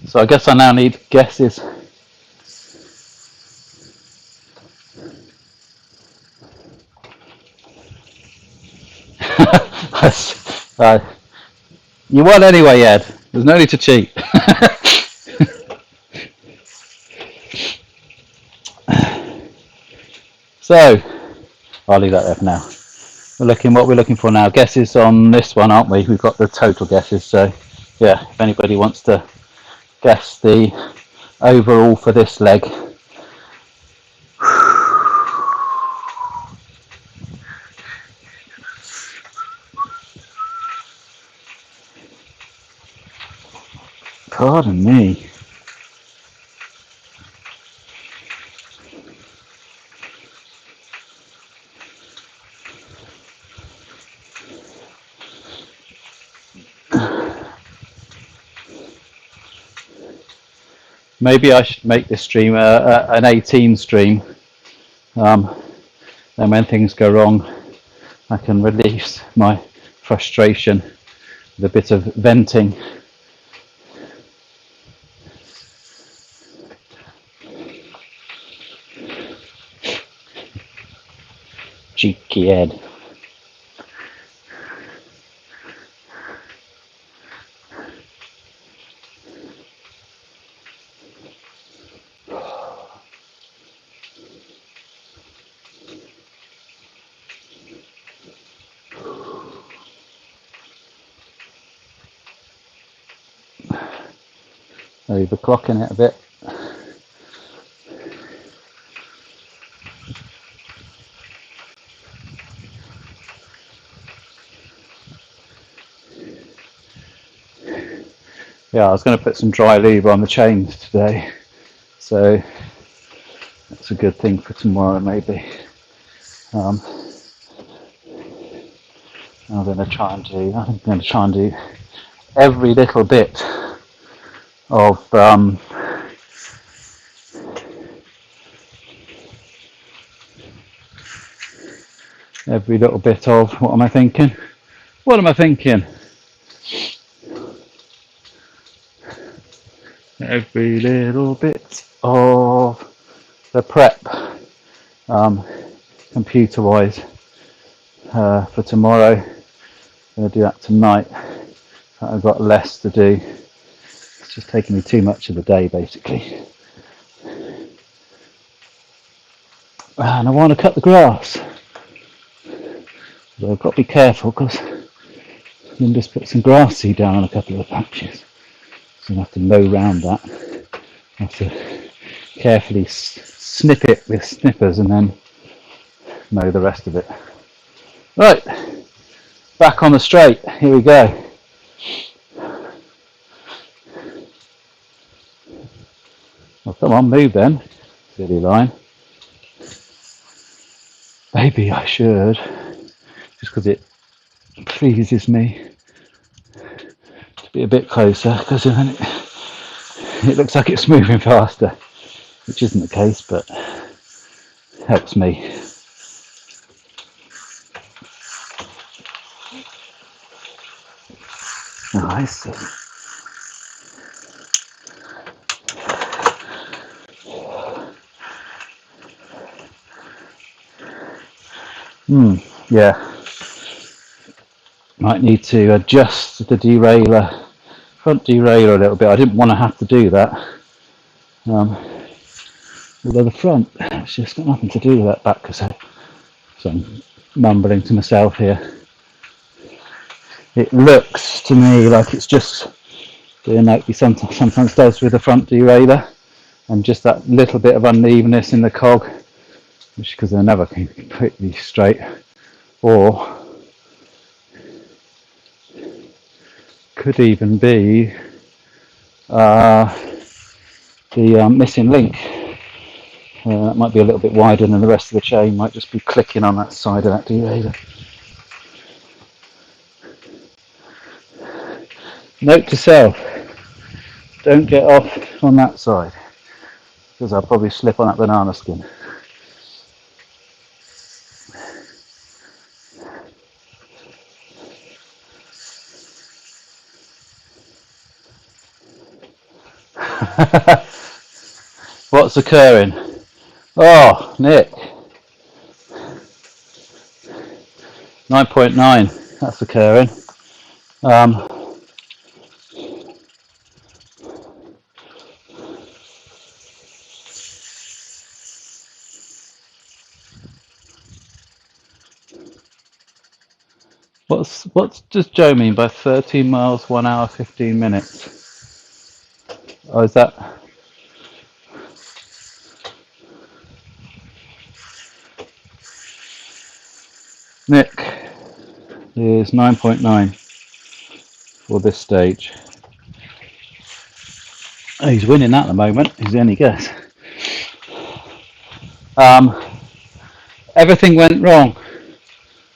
So I guess I now need guesses. uh, you won anyway, Ed. There's no need to cheat. So I'll leave that there for now. What we're looking for now. Guesses on this one, aren't we? We've got the total guesses. So yeah, if anybody wants to guess the overall for this leg. Pardon me. Maybe I should make this stream an 18 stream. Then when things go wrong, I can release my frustration with a bit of venting. Cheeky Ed. Overclocking it a bit. Yeah, I was going to put some dry lube on the chains today, so that's a good thing for tomorrow maybe. I'm going to try and do every little bit of what am I thinking? What am I thinking? Every little bit of the prep, computer-wise, for tomorrow. I'm going to do that tonight. I've got less to do. It's just taking me too much of the day, basically. And I want to cut the grass. So I've got to be careful because Linda's put some grass seed down on a couple of the patches. So I have to mow round that. I have to carefully snip it with snippers and then mow the rest of it. Right, back on the straight. Here we go. Well, come on, move then, silly line. Maybe I should, just because it pleases me to be a bit closer, because then it looks like it's moving faster, which isn't the case, but helps me. Oh, I see. Yeah. Might need to adjust the derailleur, front derailleur a little bit. I didn't want to have to do that. Although the front, it's just got nothing to do with that back cassette. So I'm mumbling to myself here. It looks to me like it's just doing like we sometimes does with the front derailleur, and just that little bit of unevenness in the cog, which because they're never completely straight, or could even be the missing link. That might be a little bit wider than the rest of the chain, might just be clicking on that side of that derailleur. Note to self, don't get off on that side, because I'll probably slip on that banana skin. What's occurring? Oh, Nick. 9.9. That's occurring. What's does Joe mean by 13 miles 1 hour 15 minutes? Oh, is that? Nick is 9.9 for this stage. Oh, he's winning that at the moment. He's the only guess. Everything went wrong.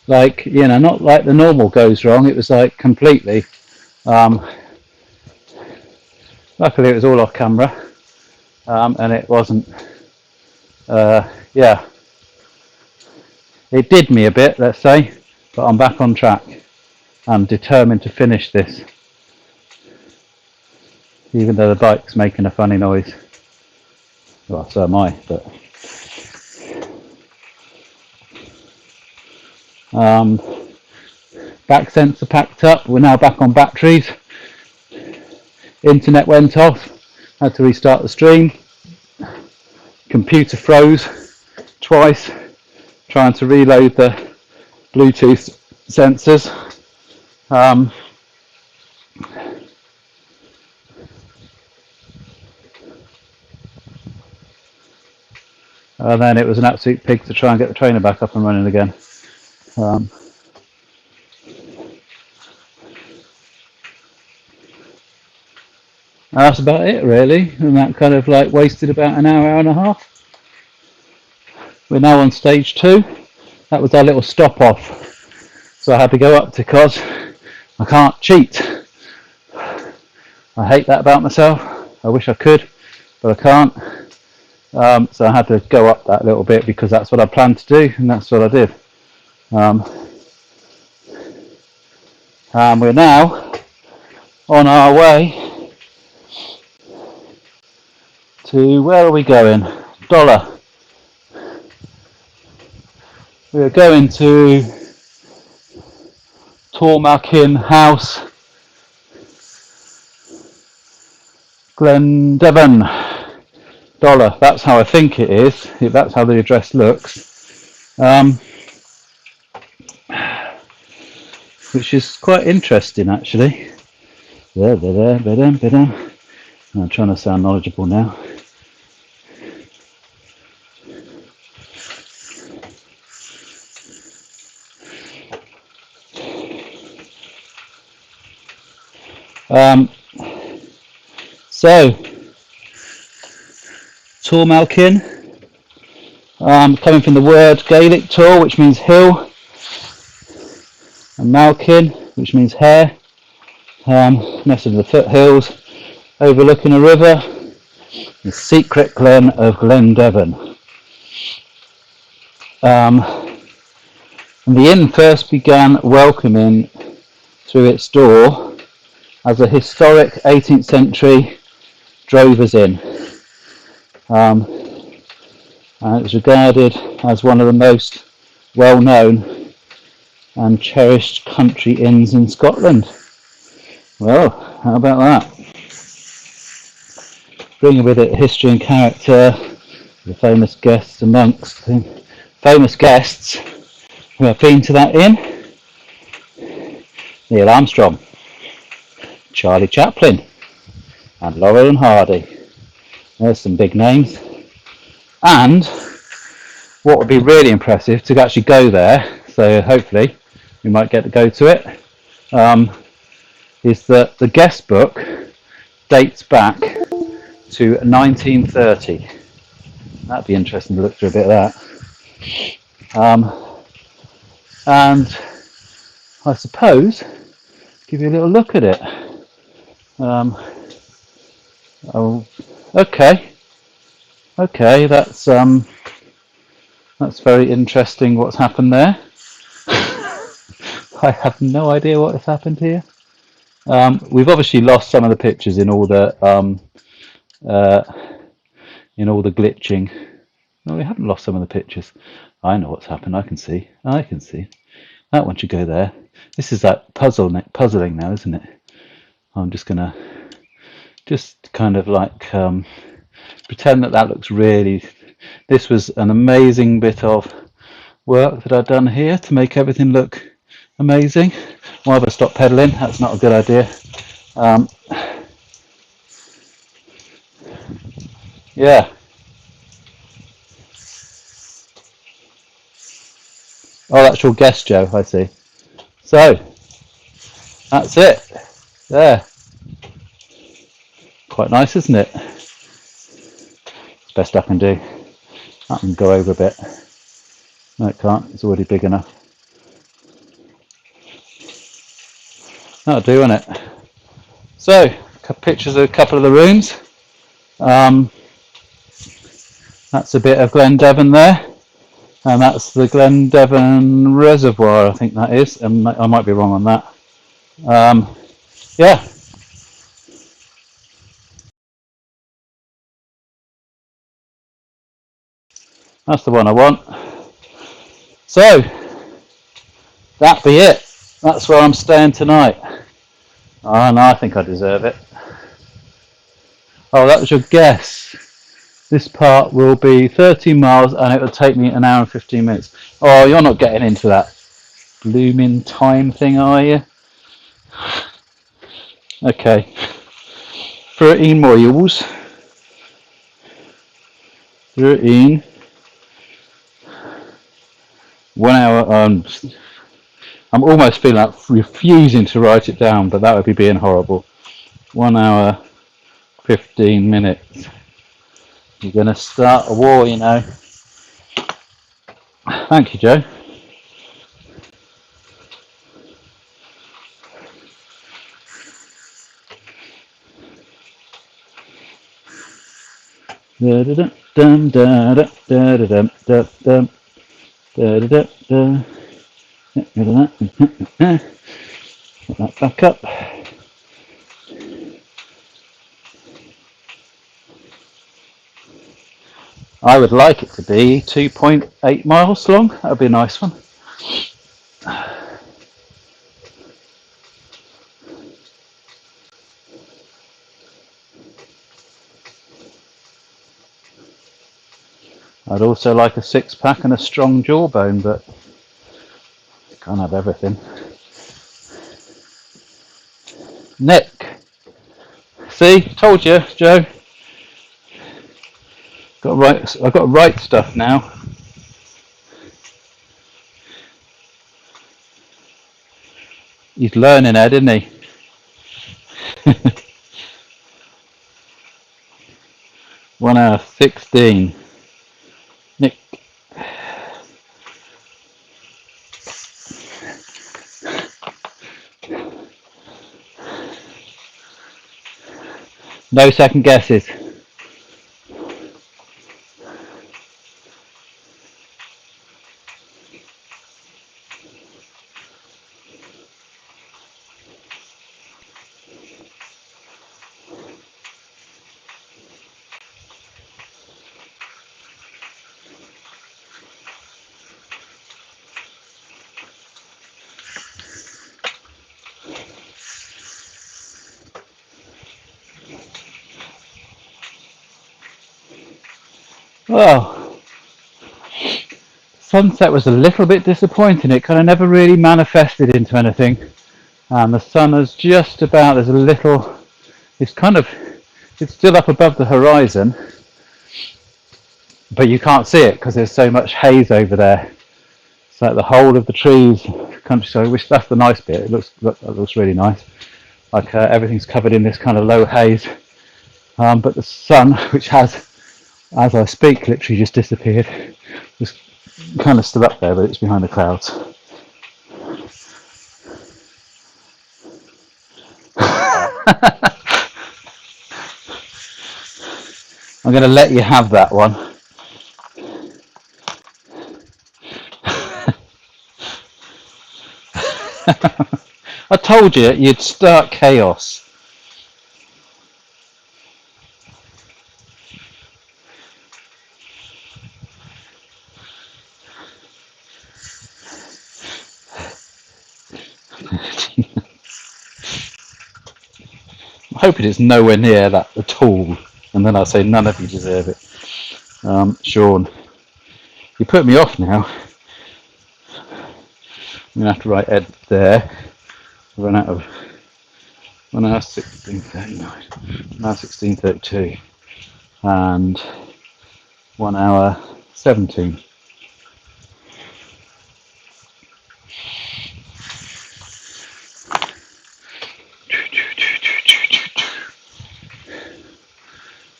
Like, you know, not like the normal goes wrong. It was like completely. Luckily, it was all off camera, and it wasn't. Yeah, it did me a bit, let's say, but I'm back on track. I'm determined to finish this, even though the bike's making a funny noise. Well, so am I, but back sensor packed up. We're now back on batteries. Internet went off. Had to restart the stream. Computer froze twice trying to reload the Bluetooth sensors. And then it was an absolute pig to try and get the trainer back up and running again. That's about it really, and that kind of like wasted about an hour, hour and a half. We're now on stage 2. That was our little stop off. So I had to go up to Cos. I can't cheat. I hate that about myself. I wish I could, but I can't. So I had to go up that little bit because that's what I planned to do, and that's what I did. And we're now on our way to, where are we going? Dollar. We're going to Tormaukin House, Glendevon. Dollar. That's how I think it is. That's how the address looks. Which is quite interesting actually. I'm trying to sound knowledgeable now. So Tormaukin, coming from the word Gaelic tor, which means hill, and Malkin, which means hare, next to the foothills, overlooking a river, the secret glen of Glendevon. And the inn first began welcoming through its door as a historic 18th century drovers inn. And it was regarded as one of the most well-known and cherished country inns in Scotland. Well, how about that? Bringing with it history and character, the famous guests amongst famous guests who have been to that inn: Neil Armstrong, Charlie Chaplin, and Laurel and Hardy. There's some big names. And what would be really impressive to actually go there, so hopefully we might get to go to it, is that the guest book dates back to 1930. That'd be interesting to look through a bit of that. And I suppose give you a little look at it. Oh, okay, that's very interesting. What's happened there? I have no idea what has happened here. We've obviously lost some of the pictures in all the uh, in all the glitching. No, we haven't lost some of the pictures. I know what's happened. I can see. That one should go there. This is that puzzling now, isn't it? I'm just gonna kind of like pretend that looks really. This was an amazing bit of work that I've done here to make everything look amazing. Why have I stopped pedaling? That's not a good idea. Yeah. Oh, that's your guess, Joe. I see. So that's it. There. Quite nice, isn't it? It's best I can do. I can go over a bit. No, it can't. It's already big enough. That'll do, won't it? So, pictures of a couple of the rooms. That's a bit of Glendevon there, and that's the Glendevon Reservoir, I think that is. And I might be wrong on that. Yeah. That's the one I want. So, that be it. That's where I'm staying tonight. Oh, no, I think I deserve it. Oh, that was your guess. This part will be 13 miles and it will take me an hour and 15 minutes. Oh, you're not getting into that blooming time thing, are you? Okay. 13 miles. 13. 1 hour. I'm almost feeling like refusing to write it down, but that would be being horrible. 1 hour, 15 minutes. You're going to start a war, you know. Thank you, Joe. Put that back up. I would like it to be 2.8 miles long. That would be a nice one. I'd also like a 6-pack and a strong jawbone, but can't have everything. Nick. See, told you, Joe. I've got to write stuff now. He's learning, Ed, isn't he? One hour 16. Nick. No second guesses. Well, sunset was a little bit disappointing. It kind of never really manifested into anything. And the sun is just about, there's a little, it's still up above the horizon, but you can't see it because there's so much haze over there. It's like the whole of the trees, countryside, which that's the nice bit. It looks really nice. Like everything's covered in this kind of low haze. But the sun, which has, as I speak, literally just disappeared. It's kind of still up there, but it's behind the clouds. I'm going to let you have that one. I told you you'd start chaos. I'm hoping it's nowhere near that at all, and then I'll say none of you deserve it. Sean, you put me off now. I'm gonna have to write Ed there. I run out of 1 hour 16:39, 1 hour 16:32, and 1 hour 17.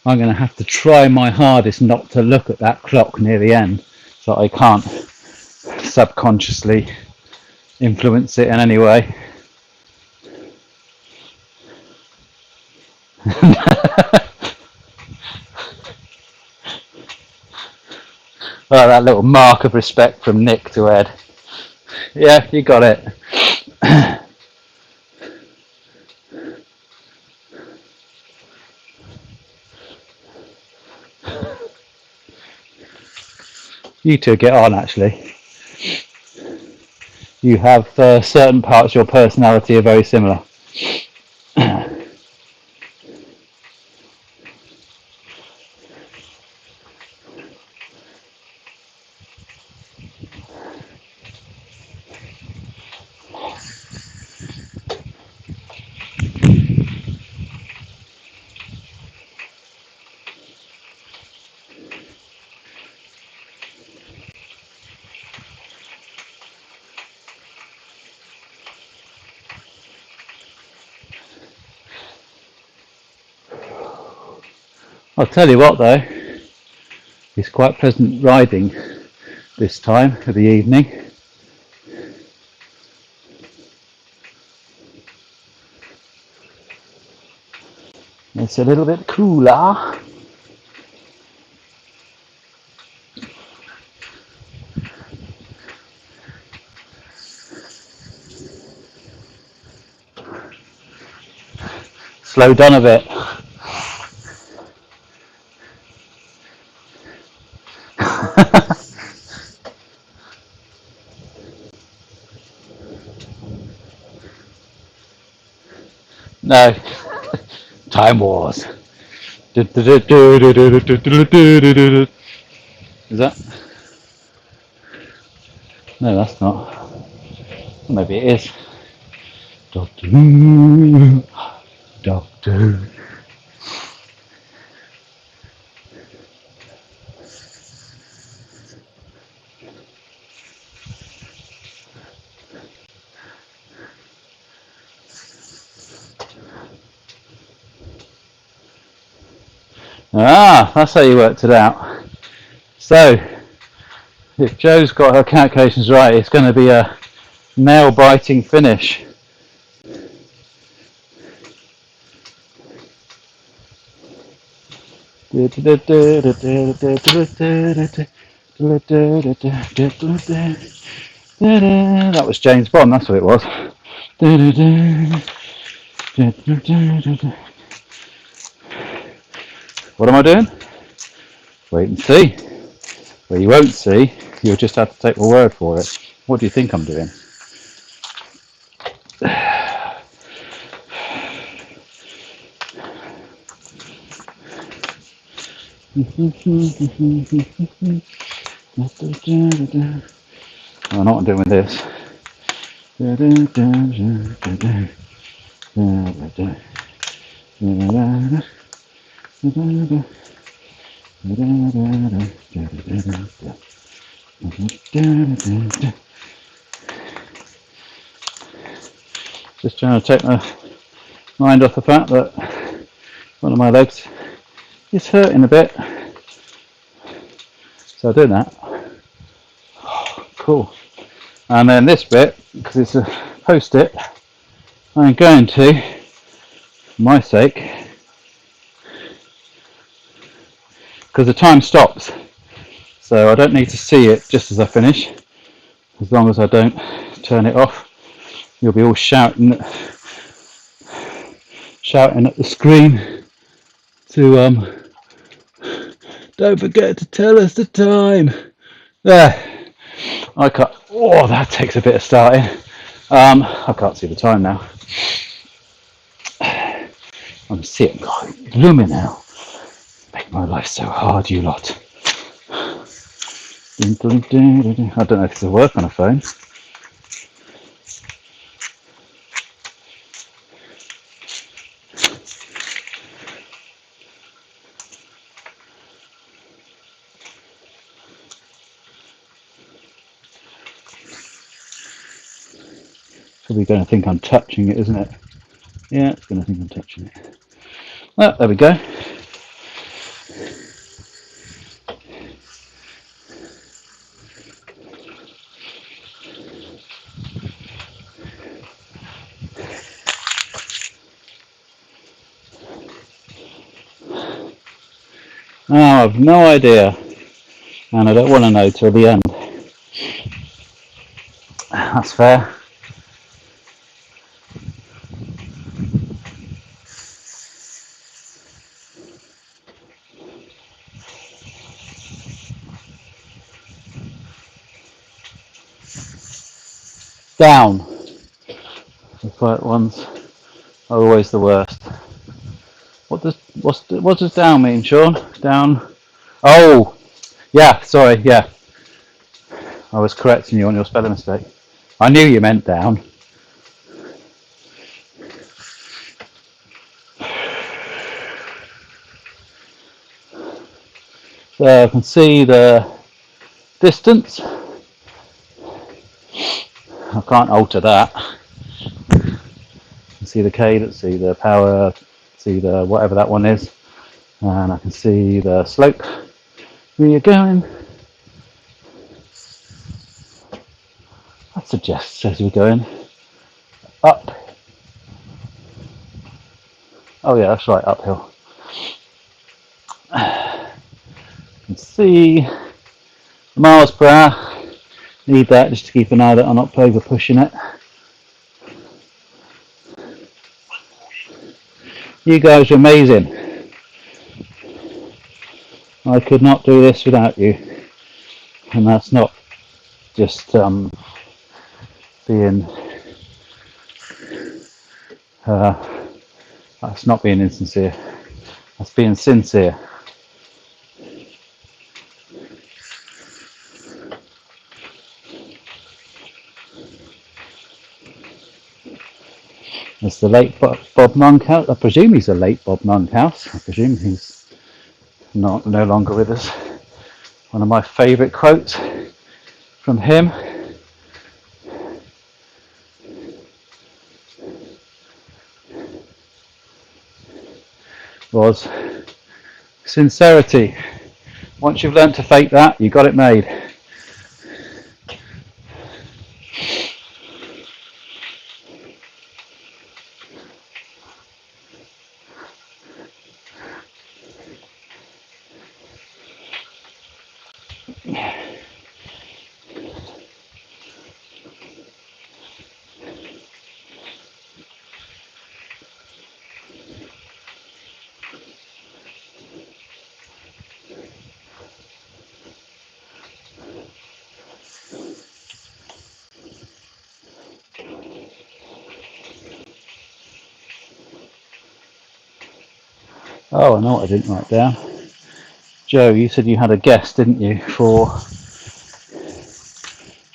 I'm going to have to try my hardest not to look at that clock near the end, so I can't subconsciously influence it in any way. Oh, that little mark of respect from Nick to Ed. Yeah, you got it. You two get on, actually. You have certain parts of your personality are very similar. I'll tell you what though, it's quite pleasant riding this time of the evening. It's a little bit cooler. Slow down a bit. No. Time Wars. Is that? No, that's not. Maybe it is. Doctor Who. Doctor Who. Ah, that's how you worked it out. So, if Joe's got her calculations right, it's going to be a nail-biting finish. That was James Bond, that's what it was. What am I doing? Wait and see. Well, you won't see, you'll just have to take my word for it. What do you think I'm doing? I know what I'm doing with this. Just trying to take my mind off the fact that one of my legs is hurting a bit. So doing that. Cool. And then this bit, because it's a post-it, I'm going to, for my sake, because the time stops, so I don't need to see it just as I finish, as long as I don't turn it off. You'll be all shouting at the screen to don't forget to tell us the time. There, I cut. Oh, that takes a bit of starting. I can't see the time now. I'm seeing, God, blooming hell. Make my life so hard, you lot. I don't know if it'll work on a phone. Probably going to think I'm touching it, isn't it? Yeah, it's going to think I'm touching it. Oh, there we go. Oh, I've no idea, and I don't want to know till the end. That's fair. Down. The quiet ones are always the worst. What does down mean, Sean? Down. Oh, yeah. Sorry. Yeah, I was correcting you on your spelling mistake. I knew you meant down. So I can see the distance. I can't alter that. I can see the cadence, see the power, see the whatever that one is, and I can see the slope. Where you're going? That suggests as we're going up. Oh yeah, that's right, uphill. You can see the miles per hour. Need that just to keep an eye that I'm not over pushing it. You guys are amazing. I could not do this without you, and that's not just being that's not being insincere. That's being sincere. It's the late Bob Monkhouse. I presume he's the late Bob Monkhouse. I presume he's no longer with us. One of my favourite quotes from him was, sincerity. Once you've learnt to fake that, you got it made. Oh, I know what I didn't write down. Joe, you said you had a guess, didn't you, for...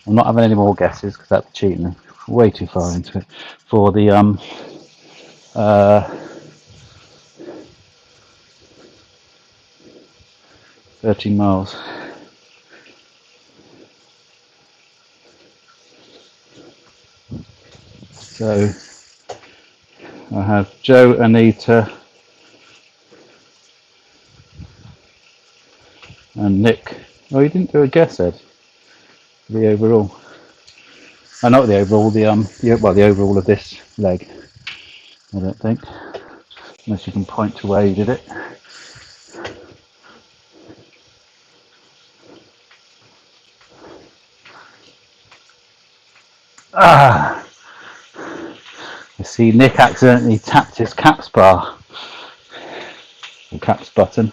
I'm not having any more guesses because that's cheating. Way too far into it. For the 13 miles. So I have Joe, Anita, and Nick. Oh, you didn't do a guess, Ed. The overall. Oh, not the overall. The overall of this leg. I don't think, unless you can point to where you did it. Ah! I see Nick accidentally tapped his caps bar, or caps button.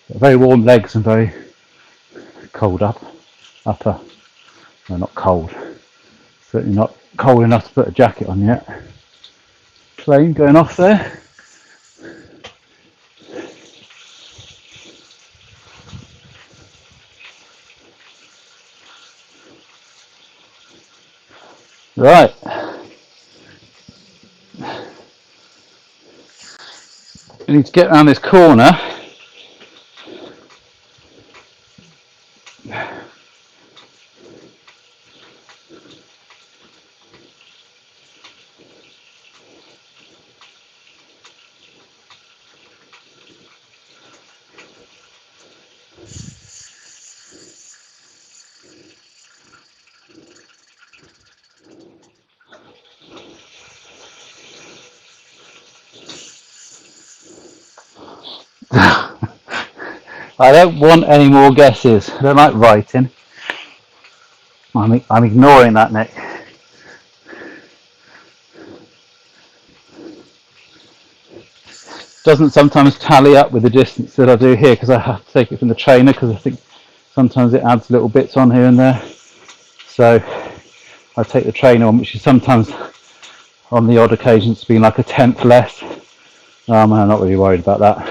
Very warm legs and very cold up. upper. No, not cold. Certainly not cold enough to put a jacket on yet. Plane going off there. Right. We need to get around this corner. I don't want any more guesses. I don't like writing. I'm ignoring that, Nick. Doesn't sometimes tally up with the distance that I do here because I have to take it from the trainer because I think sometimes it adds little bits on here and there. So I take the trainer on, which is sometimes on the odd occasion it's been like a tenth less. I'm not really worried about that.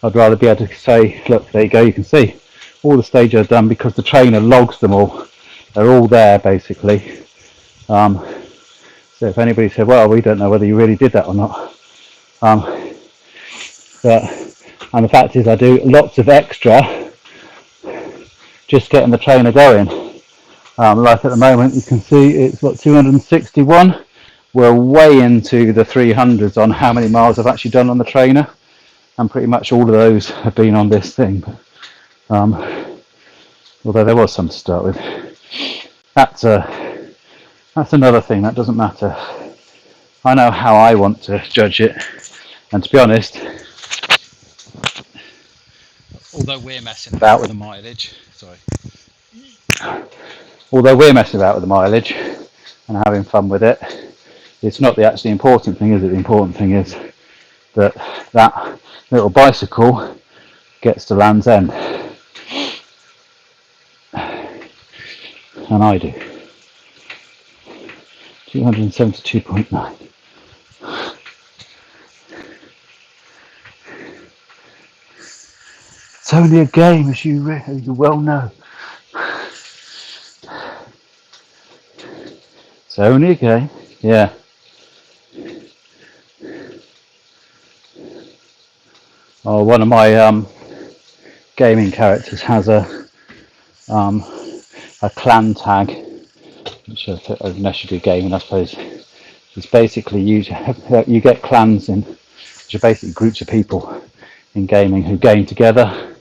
I'd rather be able to say, look, there you go, you can see all the stages I've done because the trainer logs them all. They're all there basically. So if anybody said, well, we don't know whether you really did that or not. And the fact is I do lots of extra just getting the trainer going. Like at the moment you can see it's what, 261. We're way into the 300s on how many miles I've actually done on the trainer, and pretty much all of those have been on this thing. Although there was some to start with. That's another thing, that doesn't matter. I know how I want to judge it, and to be honest, although we're messing about with the mileage, and having fun with it, it's not the actually important thing, is it? The important thing is that that little bicycle gets to Land's End, and I do. 272.9. It's only a game, as you well know. It's only a game, yeah. Oh, one of my gaming characters has a clan tag, which unless you do gaming, I suppose, it's basically you get clans in, which are basically groups of people in gaming who game together.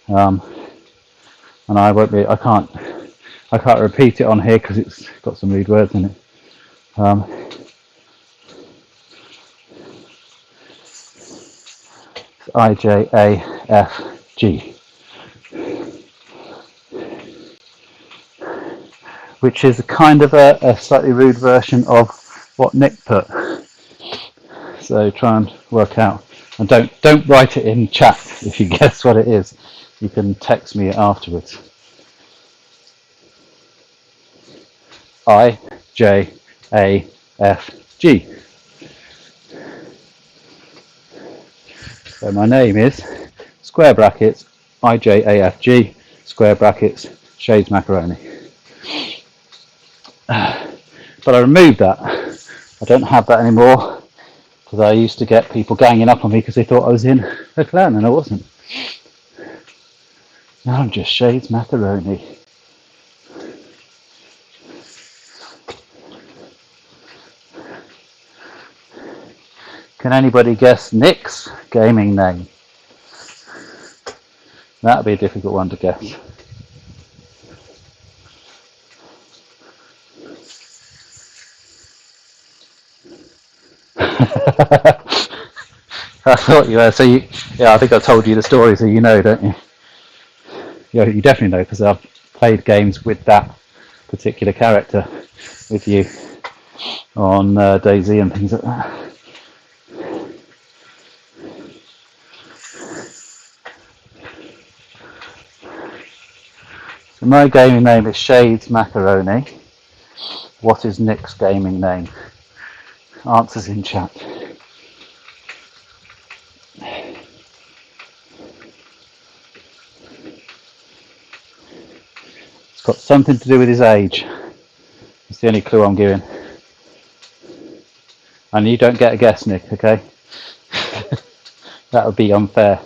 And I can't repeat it on here because it's got some rude words in it. It's IJAFG, which is a kind of a slightly rude version of what Nick put. So try and work out, and don't write it in chat if you guess what it is. You can text me it afterwards. IJAFG. So my name is square brackets IJAFG square brackets Shades Macaroni. But I removed that. I don't have that anymore because I used to get people ganging up on me because they thought I was in a clan and I wasn't. Now I'm just Shades Macaroni. Can anybody guess Nick's gaming name? That'd be a difficult one to guess. I thought you were. So yeah, I think I told you the story, so you know, don't you? Yeah, you definitely know because I've played games with that particular character with you on DayZ and things like that. So my gaming name is Shades Macaroni. What is Nick's gaming name? Answers in chat. It's got something to do with his age. It's the only clue I'm giving. And you don't get a guess, Nick, okay? That would be unfair.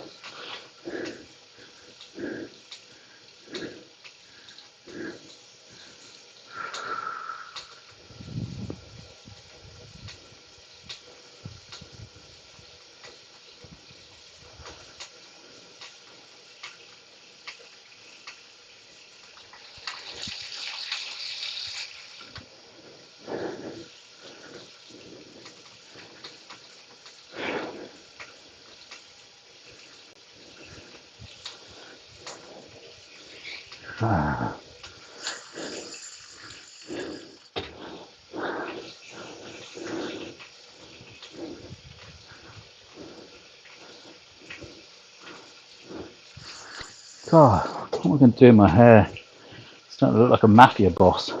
God, what am I going to do in my hair? It's starting to look like a mafia boss.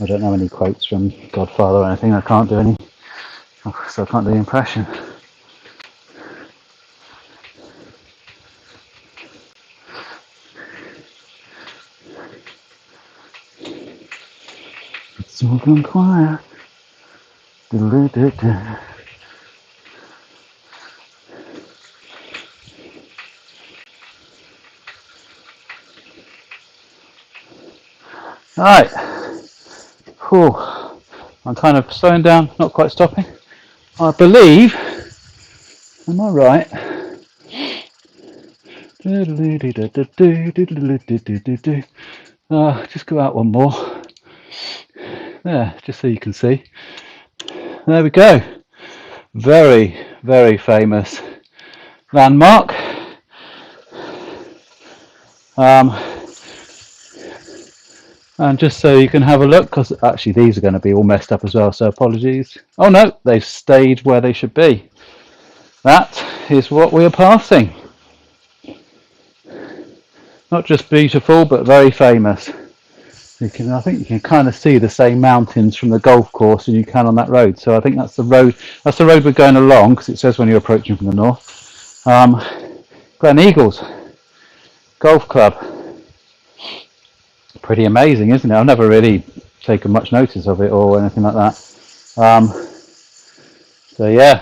I don't know any quotes from Godfather or anything. I can't do any, so I can't do the impression. It's all gone quiet. Right. Whew. I'm kind of slowing down, not quite stopping. I believe, am I right? Just go out one more. There, just so you can see. There we go. Very, very famous landmark. And just so you can have a look, because actually these are going to be all messed up as well, so apologies. Oh no, they've stayed where they should be. That is what we are passing. Not just beautiful, but very famous. I think you can kind of see the same mountains from the golf course as you can on that road. So I think that's the road. That's the road we're going along, because it says when you're approaching from the north. Gleneagles Golf Club. Pretty amazing, isn't it? I've never really taken much notice of it or anything like that. So yeah,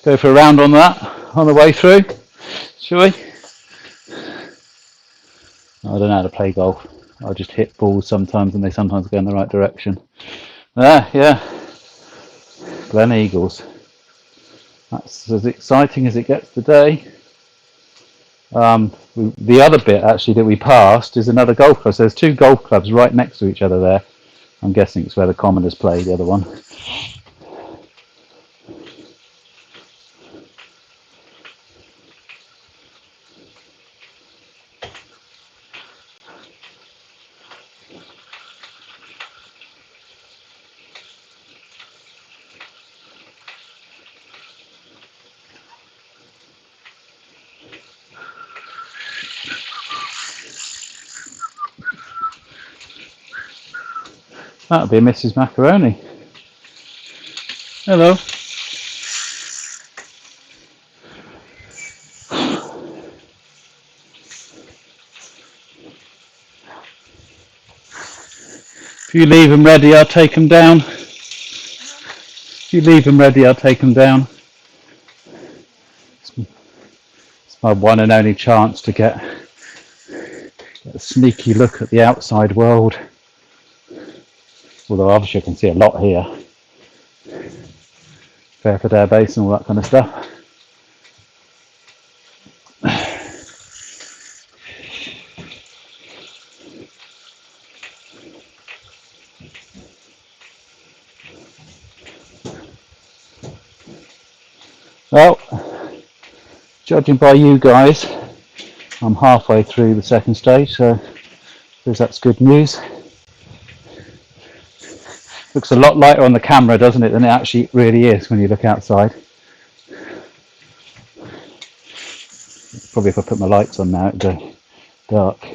go for a round on that on the way through, shall we? I don't know how to play golf. I just hit balls sometimes and they sometimes go in the right direction. Yeah, Gleneagles. That's as exciting as it gets today. The other bit actually that we passed is another golf club. So there's two golf clubs right next to each other there. I'm guessing it's where the commoners play, the other one. That'll be Mrs. Macaroni. Hello. If you leave them ready, I'll take them down. If you leave them ready, I'll take them down. It's my one and only chance to get a sneaky look at the outside world. Although obviously I can see a lot here. Fairford Air Base and all that kind of stuff. Well, judging by you guys, I'm halfway through the second stage, so that's good news. Looks a lot lighter on the camera, doesn't it, than it actually really is when you look outside. Probably if I put my lights on now, it'd go dark.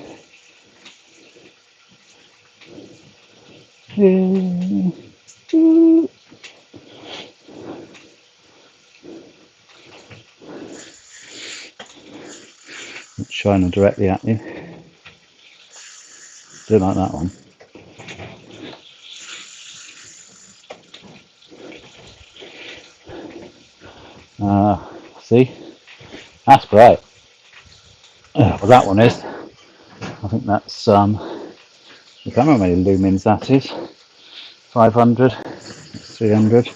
It's shining directly at you. Don't like that one. See? That's bright. Well, that one is. I think that's, I can't remember how many lumens that is. 500, 300.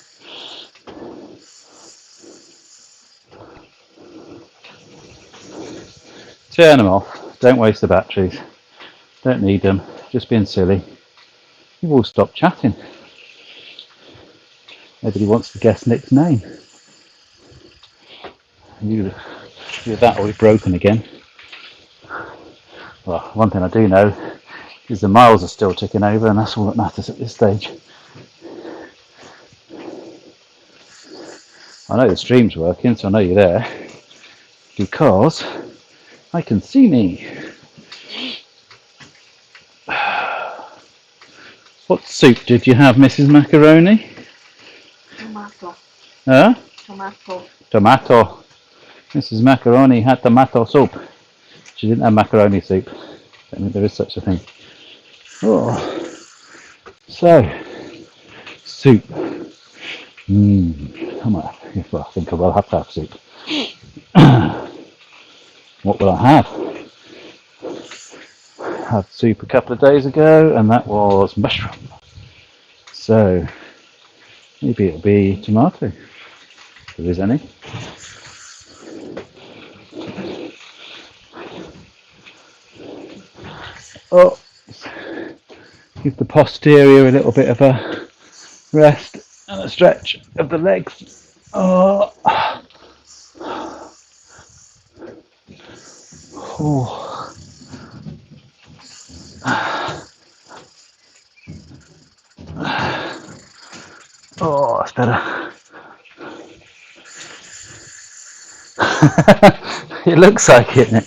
Turn them off. Don't waste the batteries. Don't need them. Just being silly. You've all stopped chatting. Nobody wants to guess Nick's name. Either that or it's broken again. Well, one thing I do know is the miles are still ticking over, and that's all that matters at this stage. I know the stream's working, so I know you're there, because I can see me. What soup did you have, Mrs. Macaroni? Tomato. Huh? Tomato. Tomato. Mrs. Macaroni had tomato soup. She didn't have macaroni soup. I mean, there is such a thing. Oh. So, soup. I think I will have to have soup. What will I have? I had soup a couple of days ago, and that was mushroom. So, maybe it'll be tomato, if there is any. Oh, give the posterior a little bit of a rest and a stretch of the legs. Oh. Oh. Oh, that's better. It looks like it, Nick.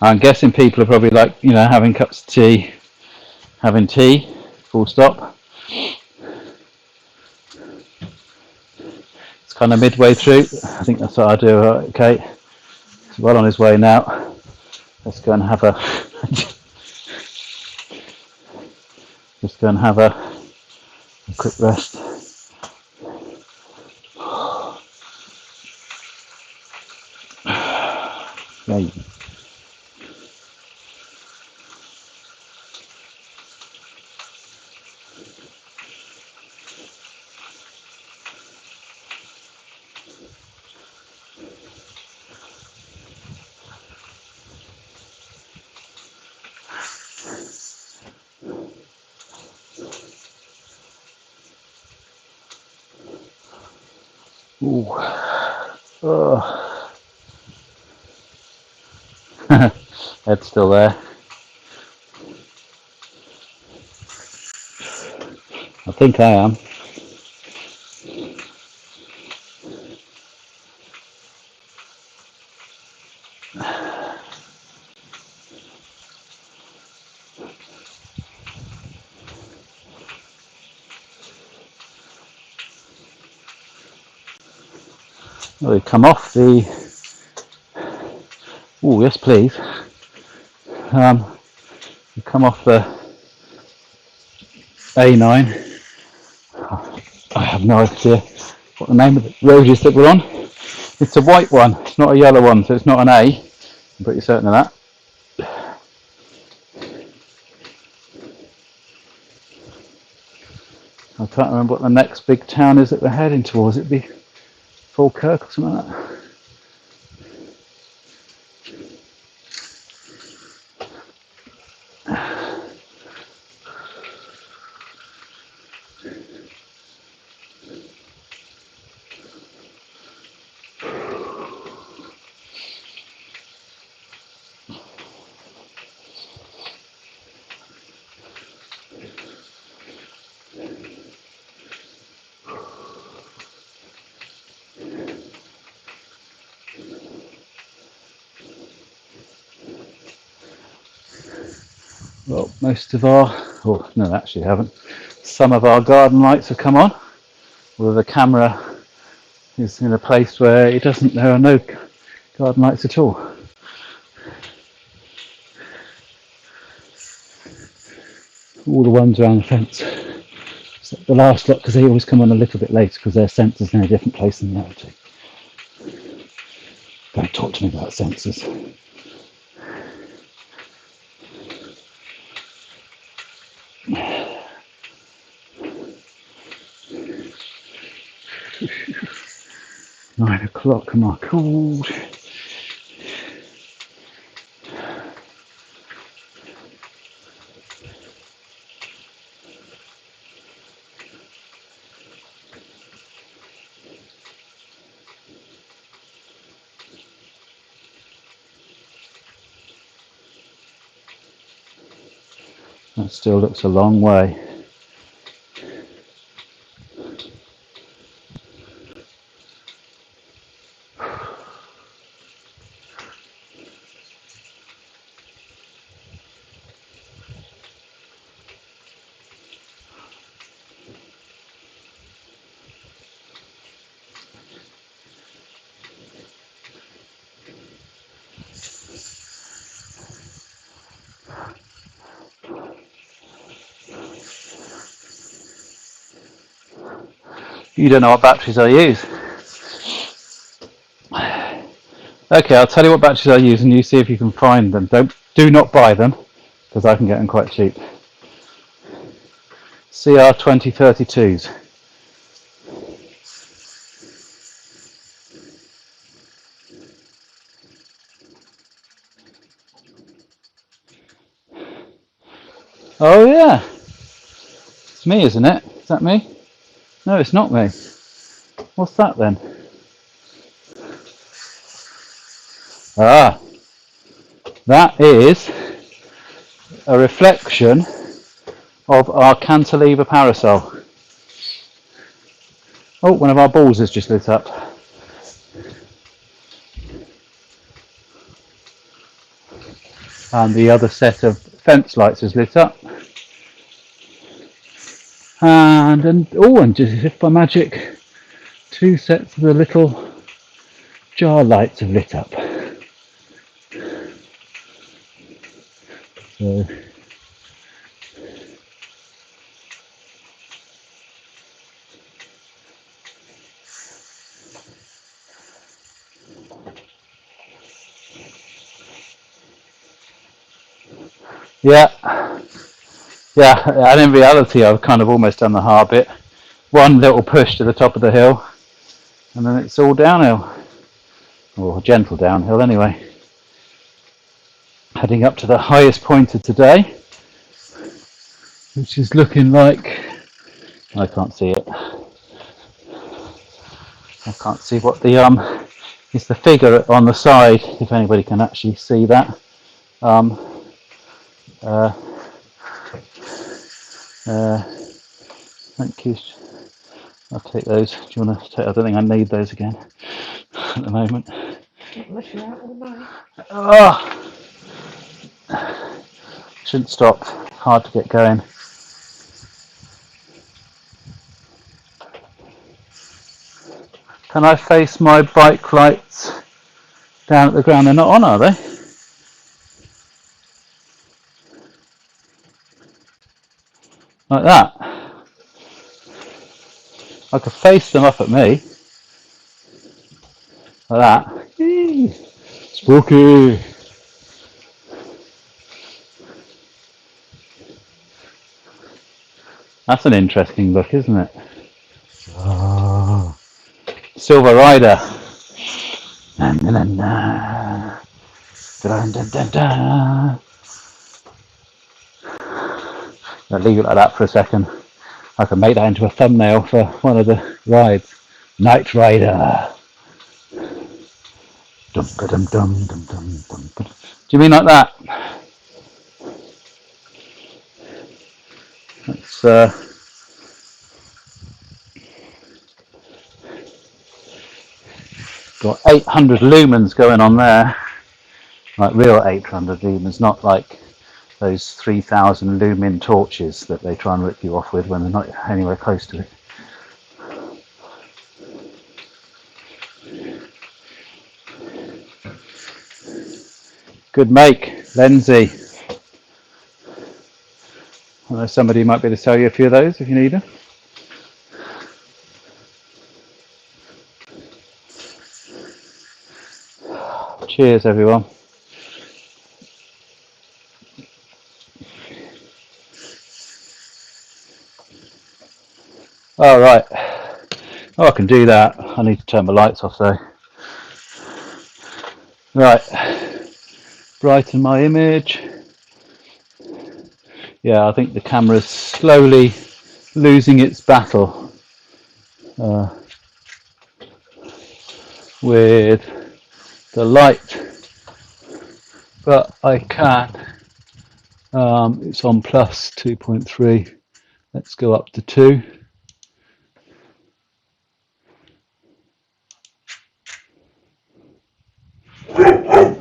I'm guessing people are probably like, having cups of tea, having tea, full stop. It's kind of midway through. I think that's what I do. Okay, he's well on his way now. Let's go and have a quick rest. Yeah. Ooh. Oh. Head's still there. I think I am. Well, we come off the. Oh yes, please. We come off the A9. I have no idea what the name of the road is that we're on. It's a white one. It's not a yellow one, so it's not an A. I'm pretty certain of that. I can't remember what the next big town is that we're heading towards. It'd be Falkirk or something like that. Well, most of our, oh no, actually haven't. Some of our garden lights have come on. Well, the camera is in a place where there are no garden lights at all. All the ones around the fence. Except the last lot, because they always come on a little bit later because their sensor's in a different place than the other two. Don't talk to me about sensors. £9 am I called? That still looks a long way. You don't know what batteries I use. Okay, I'll tell you what batteries I use and you see if you can find them. Do not buy them because I can get them quite cheap. CR 2032s. Oh yeah, it's me, isn't it? Is that me? No, it's not me. What's that then? Ah, that is a reflection of our cantilever parasol. Oh, one of our balls has just lit up. And the other set of fence lights is lit up. And just if by magic, 2 sets of the little jar lights have lit up. So yeah, and in reality I've kind of almost done the hard bit. One little push to the top of the hill and then it's all downhill, or gentle downhill anyway. Heading up to the highest point of today, which is looking like, I can't see it. I can't see what the is the figure on the side, if anybody can actually see that. Thank you. I'll take those. Do you want to take? I don't think I need those again at the moment. Unless you're out all night. Oh, shouldn't stop. Hard to get going. Can I face my bike lights down at the ground? They're not on, are they? Like that. I could face them up at me. Like that. Eee, spooky. That's an interesting look, isn't it? Oh. Silver Rider. Dun, dun, dun, dun. Dun, dun, dun, dun. I'll leave it like that for a second. I can make that into a thumbnail for one of the rides. Night Rider. Dum, dum, dum, dum, dum, dum. Do you mean like that? That's got 800 lumens going on there. Like real 800 lumens, not like those 3,000 lumen torches that they try and rip you off with when they're not anywhere close to it. Good make, Lindsay. I know somebody might be able to sell you a few of those if you need them. Cheers, everyone. All right. Oh, I can do that. I need to turn my lights off though. Right. Brighten my image. Yeah, I think the camera's slowly losing its battle with the light, but I can. It's on plus 2.3. Let's go up to 2.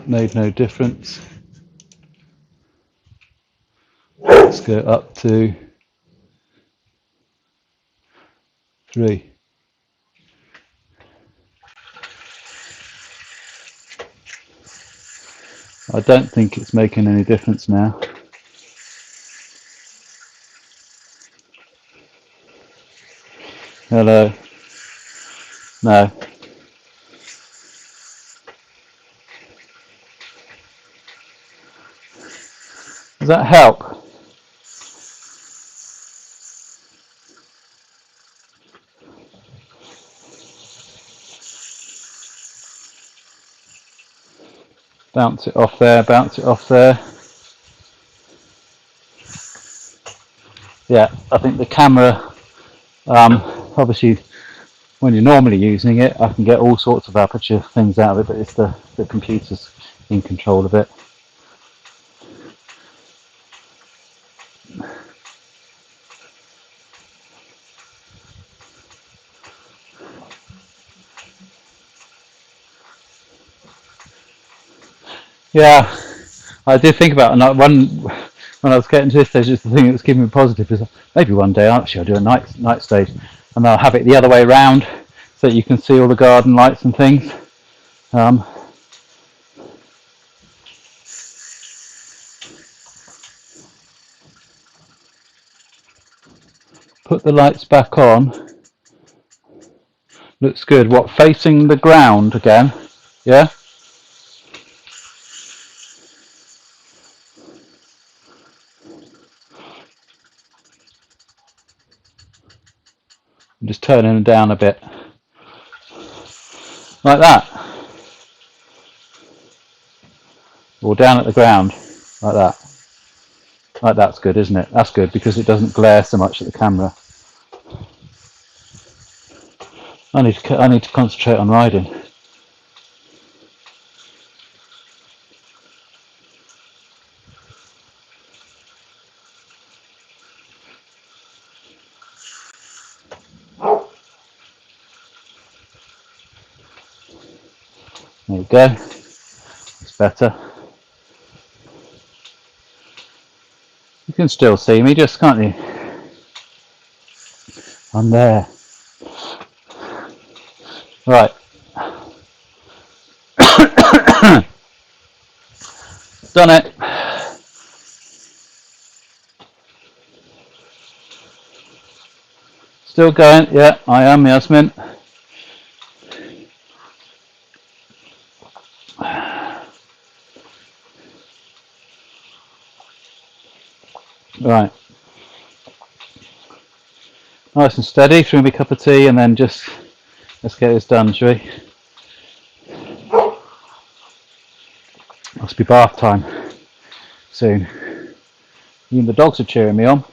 Made no difference. Let's go up to 3. I don't think it's making any difference now. Hello. No. Does that help? Bounce it off there, bounce it off there. Yeah, I think the camera, obviously when you're normally using it, I can get all sorts of aperture things out of it, but it's the computer's in control of it. Yeah, I did think about it. When I was getting to this stage, it's the thing that was giving me positive is maybe one day I'll do a night stage, and I'll have it the other way around so that you can see all the garden lights and things. Put the lights back on. Looks good. What, facing the ground again? Yeah? I'm just turning them down a bit. Like that. Or down at the ground. Like that. Like that's good, isn't it? That's good because it doesn't glare so much at the camera. I need to concentrate on riding. There we go. It's better. You can still see me, just can't you? I'm there. Right. Done it. Still going? Yeah, I am, Yasmin. Right. Nice and steady. Through me a cup of tea and then just let's get this done, shall we? Must be bath time soon. Even the dogs are cheering me on.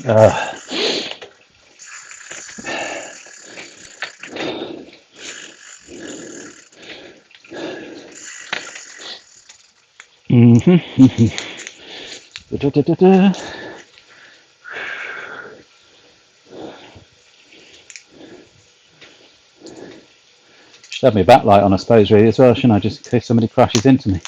Uh, da, da, da, da. Should have my backlight on, I suppose, really, as well, shouldn't I? Just in case somebody crashes into me.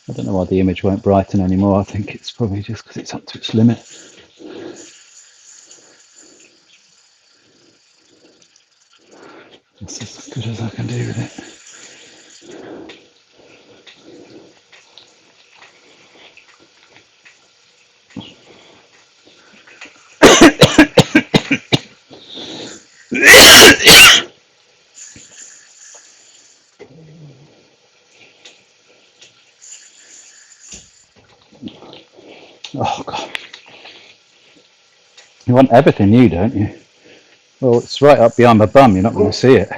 I don't know why the image won't brighten anymore. I think it's probably just because it's up to its limit. That's as good as I can do with it. Oh, God. You want everything new, don't you? Well, it's right up behind my bum. You're not going to see it.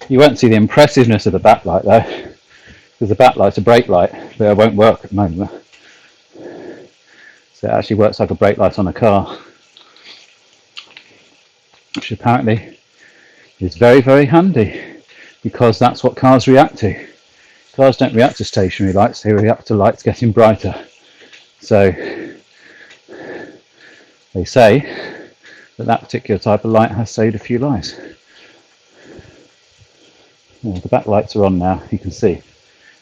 You won't see the impressiveness of the backlight, though, because the backlight's a brake light, but it won't work at the moment. So it actually works like a brake light on a car, which apparently is very, very handy, because that's what cars react to. Cars don't react to stationary lights, they react to lights getting brighter. So they say that particular type of light has saved a few lives. Well, the backlights are on now, you can see.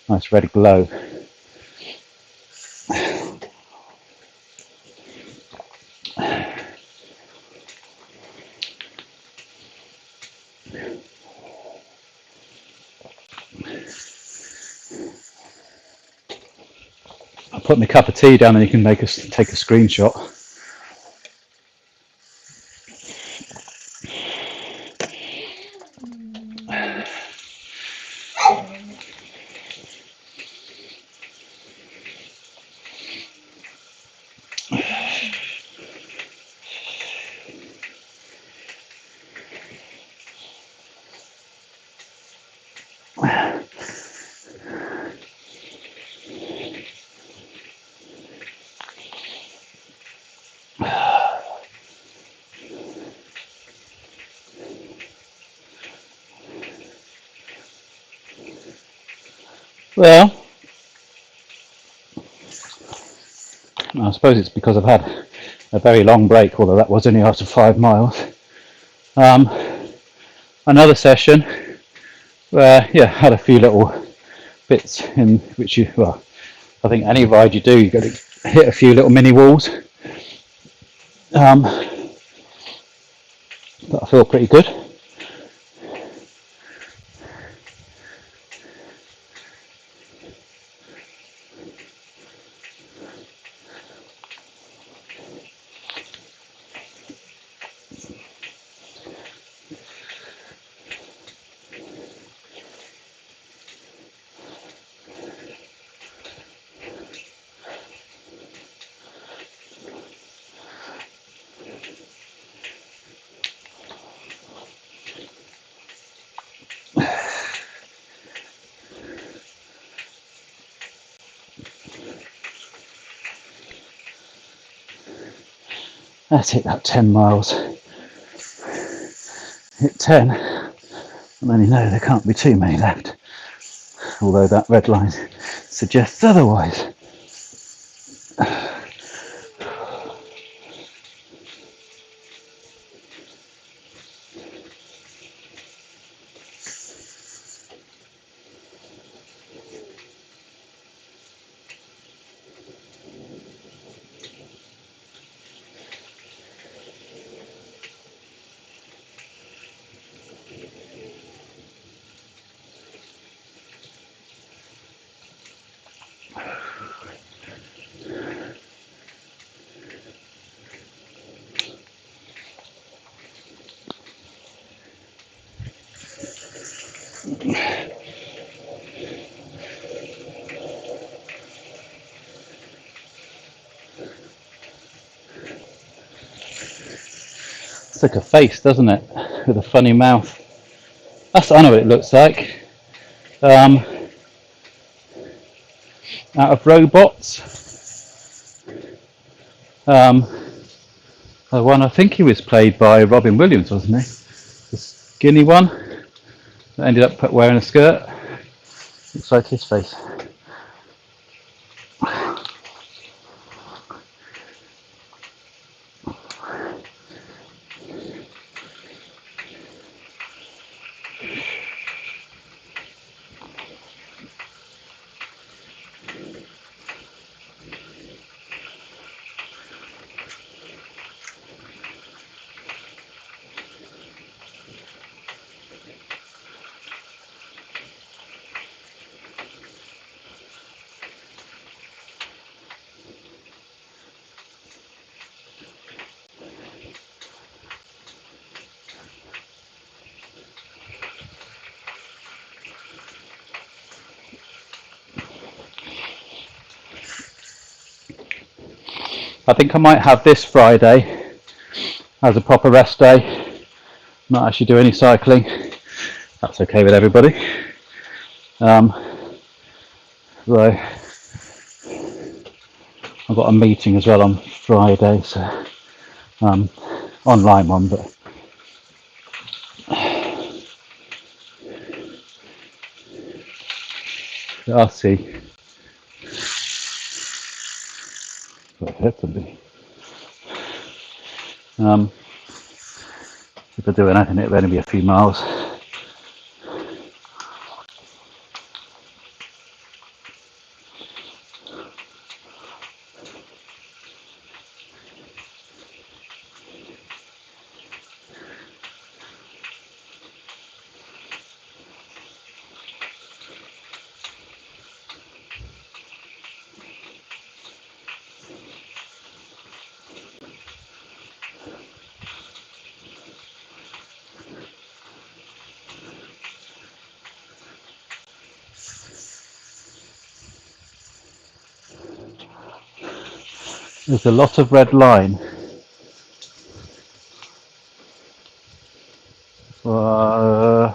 Nice red glow. I'll put my cup of tea down and you can take a screenshot. Well, I suppose it's because I've had a very long break, although that was only after 5 miles. Another session where, yeah, had a few little bits in which I think any ride you do, you've got to hit a few little mini walls. But I feel pretty good. Let's hit that 10 miles. Hit 10, and then you know there can't be too many left. Although that red line suggests otherwise. like a face, doesn't it? With a funny mouth. I know what it looks like. Out of robots. The one, I think he was played by Robin Williams, wasn't he? The skinny one that ended up wearing a skirt. Looks like his face. I think I might have this Friday as a proper rest day. Not actually do any cycling. That's okay with everybody. So I've got a meeting as well on Friday, so online one, but I'll see. Hopefully. If I do anything, it'll only be a few miles. There's a lot of red line. Do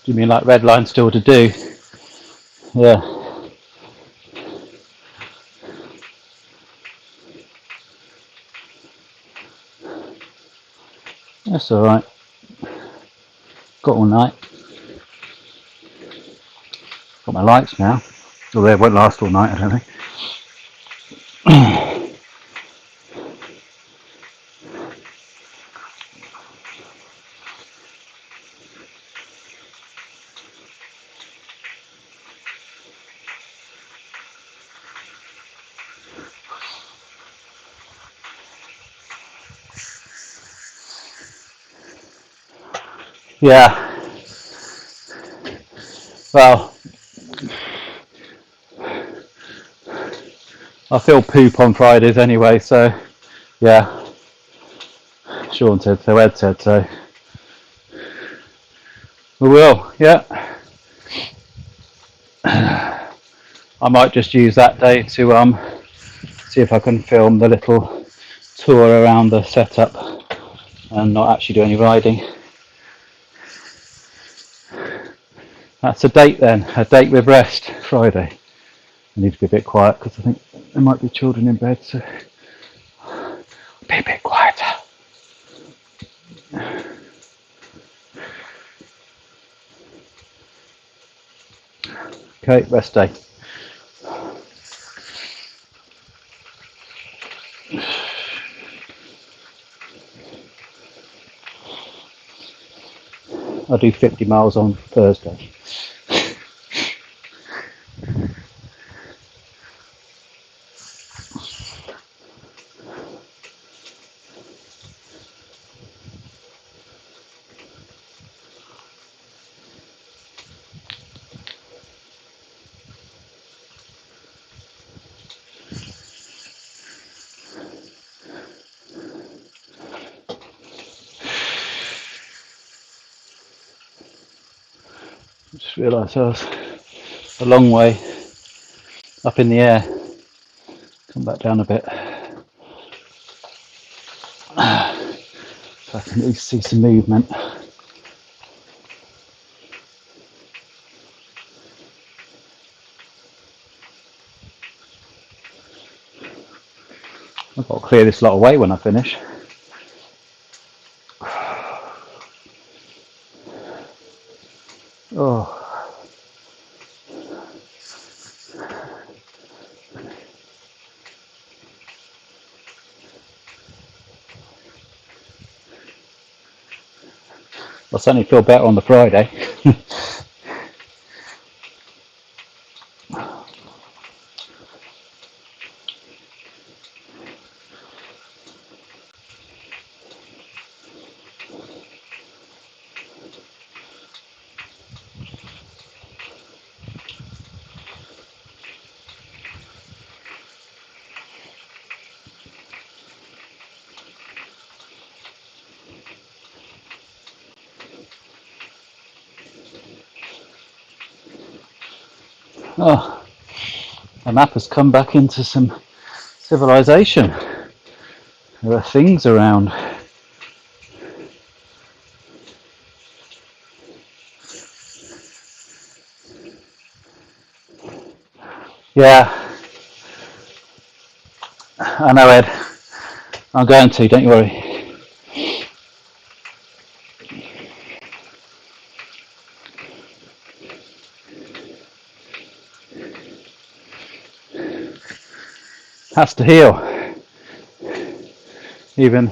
you mean like red line still to do? Yeah. That's alright. Got all night. Got my lights now. Although they won't last all night, I don't think. Yeah. Well, I feel poop on Fridays anyway, so yeah. Sean said so, Ed said so. We will, yeah. I might just use that day to see if I can film the little tour around the setup and not actually do any riding. That's a date then, a date with rest, Friday. I need to be a bit quiet because I think there might be children in bed, so be a bit quieter. Okay, rest day. I'll do 50 miles on Thursday. Just realised I was a long way up in the air. Come back down a bit. So I can at least see some movement. I've got to clear this lot away when I finish. Oh. I'll certainly feel better on the Friday. Oh, the map has come back into some civilization. There are things around. Yeah, I know, Ed. I'm going to, don't you worry. Has to heal. Even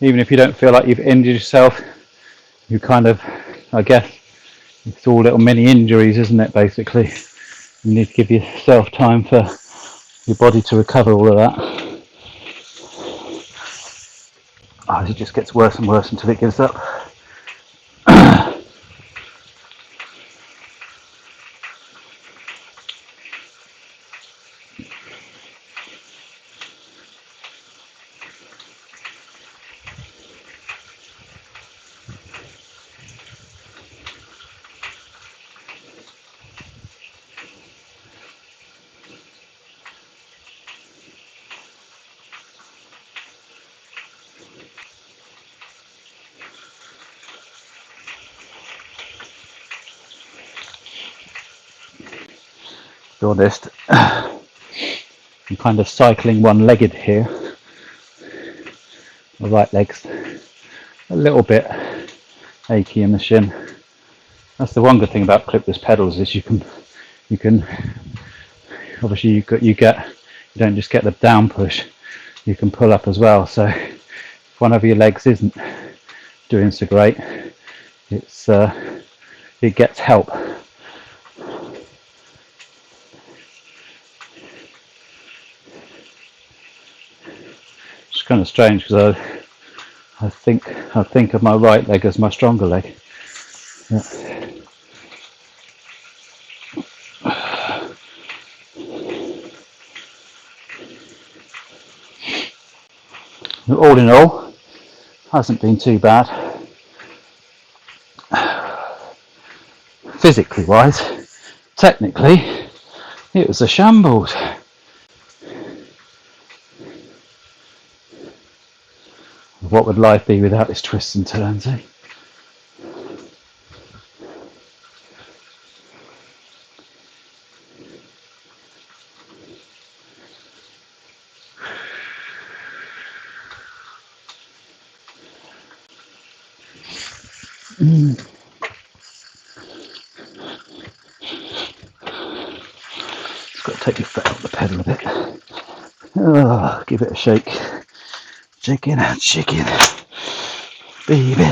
if you don't feel like you've injured yourself, you kind of, I guess, it's all little mini injuries, isn't it, basically? You need to give yourself time for your body to recover all of that. Oh, it just gets worse and worse until it gives up. To be honest, I'm kind of cycling one-legged here. My right leg's a little bit achy in the shin. That's the one good thing about clipless pedals is you can obviously you don't just get the down push, you can pull up as well. So if one of your legs isn't doing so great, it gets help. It's kind of strange because I think of my right leg as my stronger leg. Yeah. All in all, hasn't been too bad. Physically wise, technically, it was a shambles. What would life be without its twists and turns, eh? Just got to take your foot off the pedal a bit. Oh, give it a shake. Chicken and chicken, baby.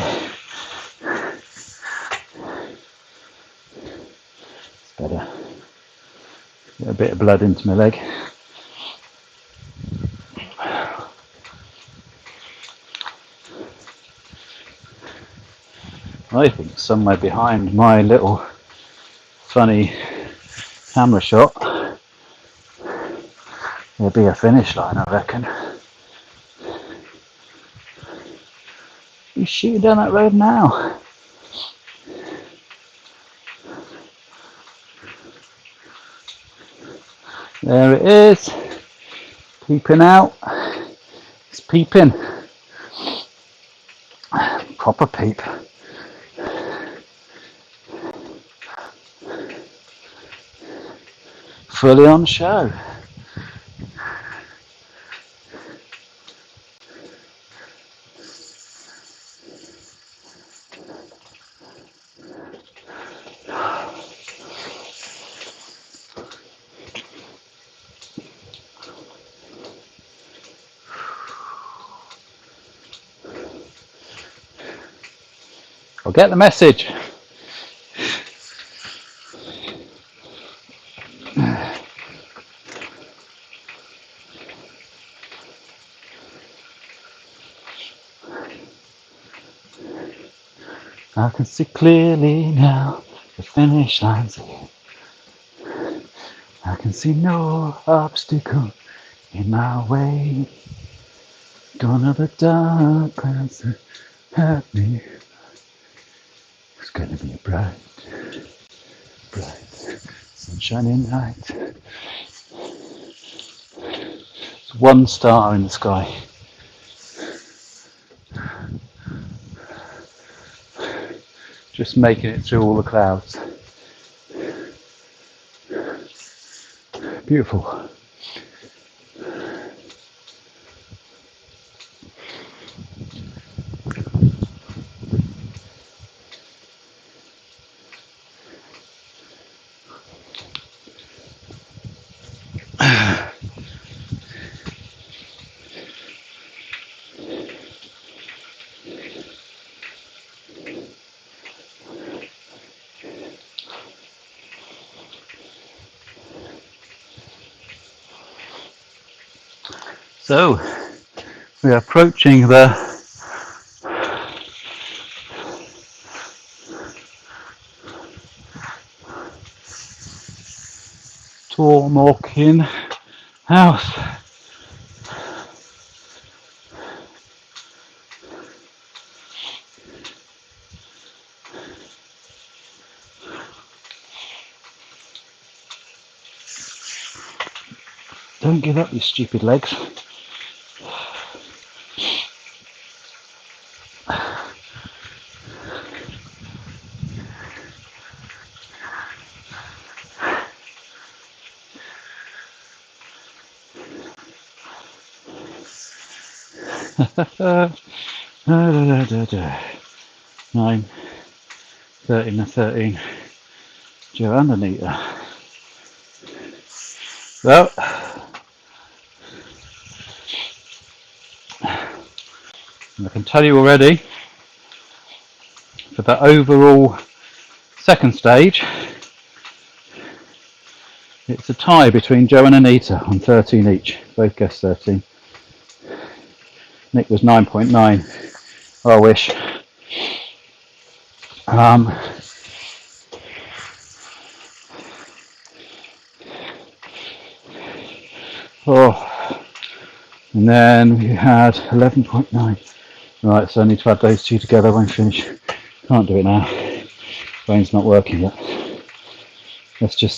It's better. Get a bit of blood into my leg. I think somewhere behind my little funny camera shot there'll be a finish line, I reckon. You shooting down that road now? There it is, peeping out. It's peeping, proper peep. Fully on show. I'll get the message. I can see clearly now, the finish line's here. I can see no obstacle in my way. Gone are the dark clouds that hurt me. It's gonna be a bright, bright, sunshiny night. It's one star in the sky. Just making it through all the clouds. Beautiful. So, we are approaching the Tormaukin House. Don't give up, you stupid legs. Da, da, da, da. 9, 13 and 13. Joe and Anita. Well, I can tell you already, for the overall second stage, it's a tie between Joe and Anita on 13 each. Both guessed 13. Nick was 9.9. I wish. And then we had 11.9. Right, so I need to add those two together when finish. Can't do it now. Brain's not working yet. Let's just